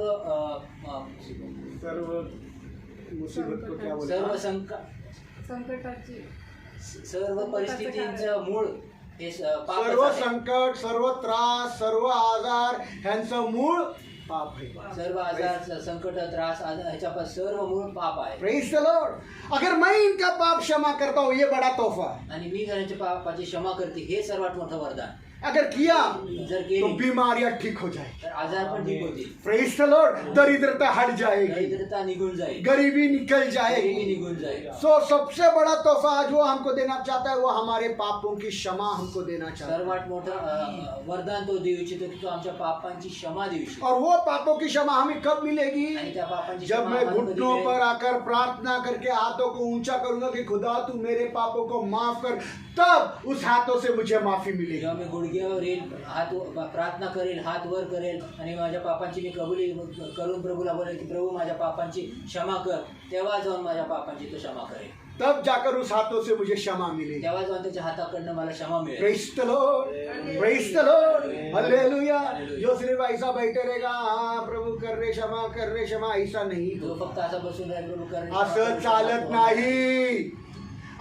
सर्व मुसीबत को क्या बोलते सर्व हैं? संकटाची सर्व परिस्थितींचं मूळ हे पापच सर्व आहे. संकट, सर्व त्रास, सर्व आजार ह्यांचं मूळ पाप है। सर्व आजार, संकट, त्रास, ह्याच्या सर्व मूळ पाप आहे. Praise the Lord. अगर मैं इनका पाप क्षमा करता हूँ, ये बड़ा तोहफा है। आणि मी जणांचे पापाची क्षमा करते, हे सर्वात मोठं वरदान. अगर किया जर तो केली बीमारियां ठीक हो जाएगी। तर आजार पण ठीक होतील, प्रेज द लॉर्ड। दरिद्रता हट जाएगी, दरिद्रता निघून जाईल, गरीबी निकल गरिबी जाएगी। निघून जाईल. सो सबसे बड़ा तोहफा आज वो हमको देना चाहता है, वो हमारे पापों की क्षमा हमको देना चाहता है। सर्वात मोठं वरदान तो देऊ इच्छितो की तो आमच्या पापांची क्षमा देऊ इच्छितो. और वो पापों की क्षमा हमें कब मिलेगी? आणि त्या पापांची जब क्षमा मैं आम्हाला कधी घुटनों मिळेल? पर आकर प्रार्थना करके हाथों को ऊंचा करूंगा कि खुदा तू मेरे पापों को माफ कर, तब उस हाथों से मुझे माफी मिलेगी। जेव्हा मी गुडघ्यावर येईल, हात प्रार्थना करेल, हात वर करेल आणि माझ्या पापांची मी कबुली करून प्रभूला बोलेल की प्रभू माझ्या पापांची क्षमा कर, तेव्हा जाऊन माझ्या पापांची तो क्षमा करेल. तब जाकर उस हाथों से मुझे क्षमा मिलेगी। तेव्हा जाऊन त्याच्या हाताकडनं मला क्षमा मिळेल. Praise the Lord, praise the Lord, hallelujah. जो सिर्फ ऐसा बैठे रहेगा, हाँ प्रभू कर रे क्षमा, ऐसा नाही तो फक्त असा बसून राहील, प्रभू करेल. असं चालत नाही,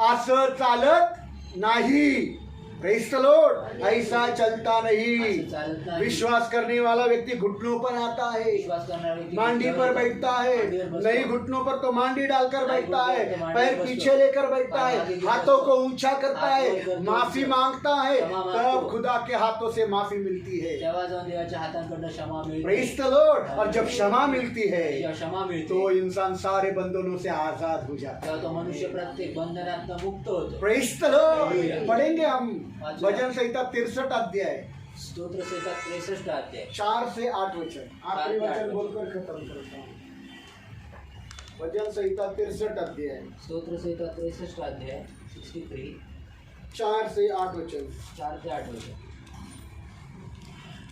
असं चालत नाही। Praise the Lord. ऐसा चलता नहीं। असं चालत नाही. विश्वास करने वाला व्यक्ति घुटनों पर आता है, विश्वास करणारा व्यक्ती मांडी पर बैठता है, मांडीवर बसतो. नहीं घुटनों पर तो मांडी डालकर नहीं बैठता घुटनों है, पर तो मांडी पैर पर पीछे बसतो. लेकर बैठता पैर है, आगे की हाथों बसतो. को ऊंचा करता हाथ है, वर करतो. माफी मांगता है, क्षमा तब मांगतो. खुदा के हाथों से माफी मिलती है। तेव्हा जाऊन देवाच्या हातांकडनं क्षमा मिळते. Praise the Lord. और जब क्षमा मिलती है जेव्हा क्षमा मिळते, तो इंसान सारे बंधनों से आजाद हो जाता है। तेव्हा तो मनुष्य प्रत्येक बंधनातनं मुक्त होतो. Praise the Lord. पढ़ेंगे हम भजन संहिता 63 अध्याय स्तोत्र संहिता 63 अध्याय 4 से 8 वचन। आखिरी 4 से 8 वचन बोलकर खत्म करता हूँ। भजन संहिता 63 अध्याय स्तोत्र संहिता 63 अध्याय 63 4 से 8 वचन। 4 ते 8 वचन.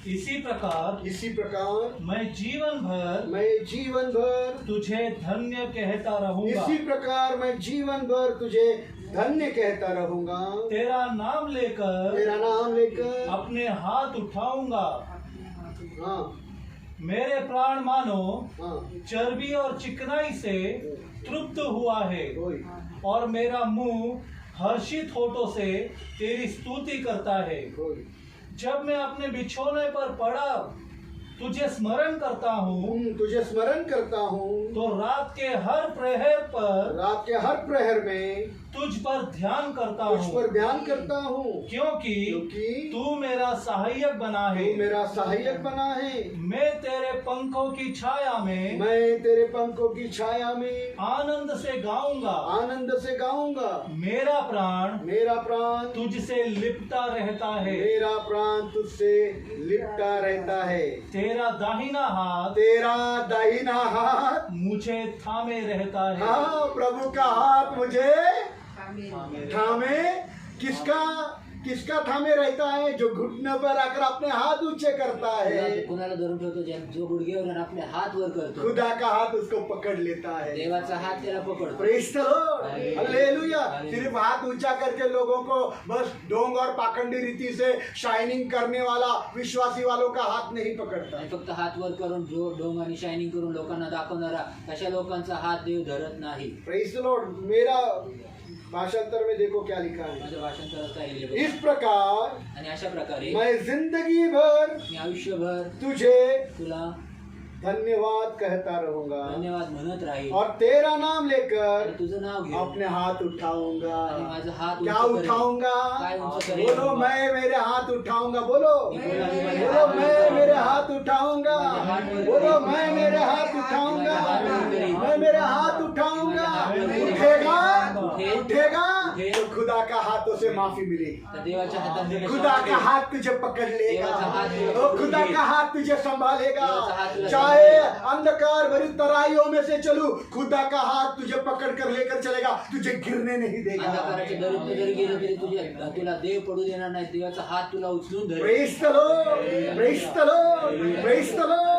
इसी प्रकार इसी प्रकार मैं जीवन भर मैं जीवन भर तुझे धन्य कहता रहूंगा, इसी प्रकार मैं जीवन भर तुझे धन्य कहता रहूंगा। तेरा नाम लेकर तेरा नाम लेकर अपने हाथ उठाऊंगा। हाँ मेरे प्राण मानो हाँ चर्बी और चिकनाई से तृप्त हुआ है, वही। और मेरा मुंह हर्षित होठों से तेरी स्तुति करता है। वही। जब मैं अपने बिछौने पर पड़ा तुझे स्मरण करता हूँ तुझे स्मरण करता हूँ तो रात के हर प्रहर पर रात के हर प्रहर में तुझ पर ध्यान करता तुझ हूँ, पर ध्यान करता हूँ क्योंकि क्योंकि तू मेरा सहायक बना है। तू मेरा सहायक बना है। मैं तेरे पंखों की छाया में मैं तेरे पंखों की छाया में आनंद से गाऊंगा। आनंद से गाऊंगा। मेरा प्राण तुझसे लिपटा रहता है। मेरा प्राण तुझसे लिपटा रहता है। तेरा दाहिना हाथ मुझे थामे रहता है। हाँ, प्रभु का हाथ मुझे थामे। किसका थामे रहता है? जो घुटने पर आकर अपने हाथ ऊंचे करता है। कुणाला धरून ठेवतो जो गुडघ्यावर आणि आपले हात वर करतो, खुदा का हाथ उसको पकड़ लेता है। देवाचा हात त्याला पकडतो। Praise the Lord, hallelujah. सिर्फ हाथ ऊंचा करके लोगों को बस ढोंग और पाखंडी रीति से शाइनिंग करने वाला विश्वासी वालों का हाथ नहीं पकड़ता। आणि फक्त हात वर करून ढोंग आणि शायनिंग करून लोकांना दाखवणारा अशा लोकांचा हात देव धरत नाही। Praise the Lord. मेरा भाषांतर में देखो क्या लिखा है। माझ्या भाषांतरात काय लिहिलं बघा। इस प्रकार आणि अशा प्रकारे मैं जिंदगी भर मी आयुष्यभर तुझे तुला धन्यवाद कहता रहूंगा धन्यवाद म्हणत राहील और तेरा नाम लेकर आणि तुझं नाव घेऊन अपने हात उठाऊंगा। आणि माझं हात क्या उंच करेन। उठाऊंगा? काय उंच करेन? बोलो, मैं मेरे हाथ उठाऊंगा। बोलो, बोलो, मैं मेरे हाथ उठाऊंगा। बोलो, मैं मेरे हाथ उठाऊंगा। मैं मेरे हाथ उठाऊंगा। उठेगा उठेगा तो खुदा का हाथों से माफी मिलेगी। तर देवाच्या हातात तुला खुदा शांती का मिळेल। हाथ तुझे पकड़ लेगा। देवाचा हात तुला और खुदा पकडून का हाथ तुझे संभालेगा। देवाचा हात तुला चाहे अंधकार भरी तराइयों में से चलू, खुदा का हाथ तुझे पकड़ कर लेकर चलेगा। तुझे गिरने नहीं देगा। अंधकाराच्या दरीत जरी गेलं तरी तुला देव पडू देणार नाही। देवाचा हात तुला उचलून धरेल। Praise the Lord, praise the Lord, praise the Lord.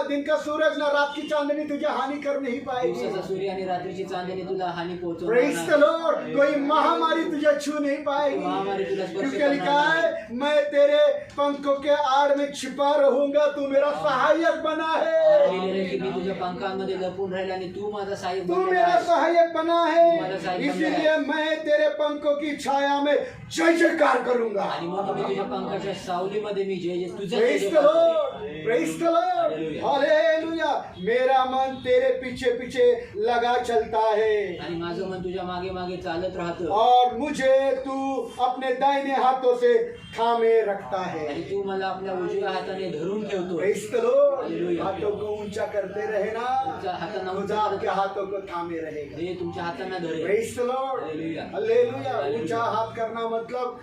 दिन का सूरज ना रात की चांदनी तुझे हानि कर नहीं पाएगी। दिवसाचा सूर्य आणि रात्रीची चांदणी तुला हानी पोहोचवणार प्रेज द नाही। लॉर्ड। कोई महामारी तुझे छू नहीं पाएगी। महामारी तुला स्पर्श क्योंकि करणार लिखा है, मैं तेरे पंखों के आड़ में छिपा रहूंगा। तू मेरा सहायक बना है। लिहिलेलं आहे की मी तुझ्या पंखांमध्ये लपून राहील आणि तू माझा सहाय्यक तू बनलेला मेरा आहेस। सहायक बना तुम्हारा है। सहायक बनना इसीलिए मैं तेरे पंखों की छाया में जय जयकार करूंगा। आणि मग मी तुझ्या पंखाच्या सावलीमध्ये मी जय जय तुझं प्रेज जय द जयकार लॉर्ड, करेन। Praise the Lord, hallelujah. मेरा मन तेरे पीछे पीछे लगा चलता है आणि माझं मन तुझ्या मागे मागे चालत राहतं और मुझे तू अपने दाहिने हाथों से थामे रखता है। आणि तू मला आपल्या उजव्या हाताने धरून ठेवतो। Praise the Lord. हालेलुया। हाथों को ऊंचा करते रहे ना, तुमच्या हातांना खुदा उंचा आपके हाथों को थामे रहेगा। दे तुमच्या हातांना धरेल। Praise the Lord, hallelujah. Hallelujah. ऊंचा हाथ करना मतलब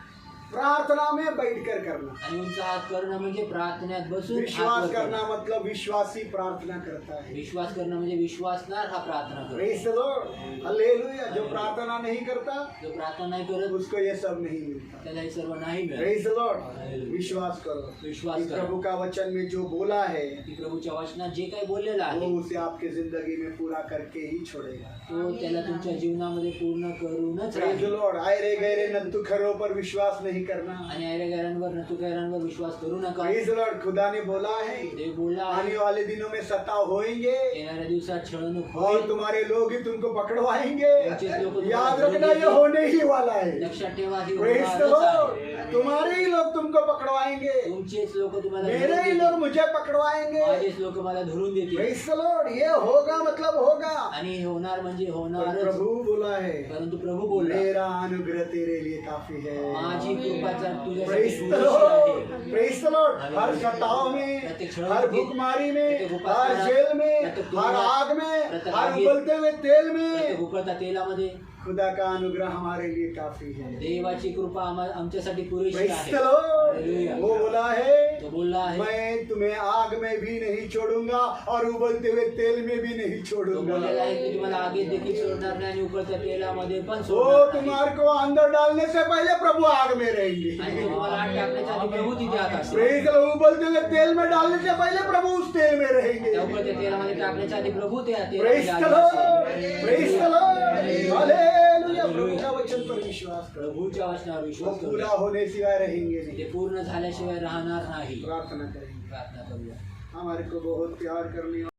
प्रार्थना में बैठकर करना। आणि उंचा हात करणं म्हणजे प्रार्थनेत बसून हात विश्वास वर करना करणं। मतलब विश्वासी प्रार्थना करता है। विश्वास करणं म्हणजे विश्वासणार हा प्रार्थना करतो। Praise the Lord, hallelujah. जो प्रार्थना नहीं करता जो प्रार्थना नाही करत उसको ये सब नहीं मिलता। त्याला हे सर्व नाही मिळत। Praise the Lord. विश्वास करो। विश्वास कि करो। प्रभु का वचन में जो बोला है की प्रभूच्या वचनात जे काही बोललेलं वो आहे उसे आपके जिंदगी में पूरा करके ही छोड़ेगा। तो त्याला तुमच्या जीवनामध्ये पूर्ण करूनच प्रेज द राहील। लॉर्ड। आयरे गहरे नत्तू खरों पर विश्वास नहीं करना। आणि ऐरेगैरांवर नतुकैरांवर विश्वास करू नका। Praise the Lord. खुदा ने बोला है देव बोलला आने आहे वाले दिनों में सताव होएंगे येणाऱ्या दिवसात छळणूक और होईल। तुम्हारे लोग ही तुमको पकड़वाएंगे। तुमचेच लोक तुम्हाला याद धरून रखना, ये घेतील। होने ही वाला है। लक्षात ठेवा हे प्रेज द होणारच आहे। लॉर्ड। तुम्हारे ही लोग तुमको पकड़वाएंगे। तुमचेच लोक तुम्हाला मेरे धरून ही देतील। लोग मुझे पकड़वाएंगे। माझेच लोक मला धरून देतील। Praise the Lord. ये होगा मतलब होगा। आणि हे होणार म्हणजे पर होणारच। प्रभू बोला है, परंतु प्रभू बोलला मेरा अनुग्रह तेरे लिए काफी है। माझी कृपाचा तुझ्यासाठी प्रेज द पुरेशी लॉर्ड, आहे। Praise the Lord. हर सताव में, हर भूखमारी में, हर जेल में, हर आग में, हर उबलते हुए तेल में प्रत्येक उकळत्या तेलामध्ये खुदा का अनुग्रह हमारे लिए काफी है। देवाची कृपा आमच्यासाठी पुरेशी प्रेज आहे। The Lord. हालेलुया। वो बोला है, तो बोलला आहे मैं तुम्हें आग में भी नहीं छोड़ूंगा और उबलते हुए तेल में भी नहीं तो छोड़ूंगा। बोललेला आहे की तुम्हाला आगीत देखील सोडणार नाही आणि उकळत्या तेलामध्ये पण वो सोडणार नाही। तुम्हारे को अंदर डालने से पहले प्रभु आग में रहेंगे। आणि तो तुम्हाला आत टाकण्याच्या आधी प्रभु तिथे आत असेल। Praise the Lord. उबलते हुए तेल में डालने से पहले प्रभु उस तेल में रहेंगे। त्या उकळत्या तेलामध्ये टाकण्याच्या आधी प्रभु त्या प्रेज तेलामध्ये द आत लॉर्ड, असेल। Praise the Lord, hallelujah. प्रभु का वचन पर विश्वास करो, प्रभूच्या वचनावर वो विश्वास पूरा करू। होने सिवाय रहेंगे ते नहीं। पूर्ण झाल्याशिवाय राहणार नाही। प्रार्थना करेंगे। प्रार्थना करूया। हमारे को बहुत प्यार करने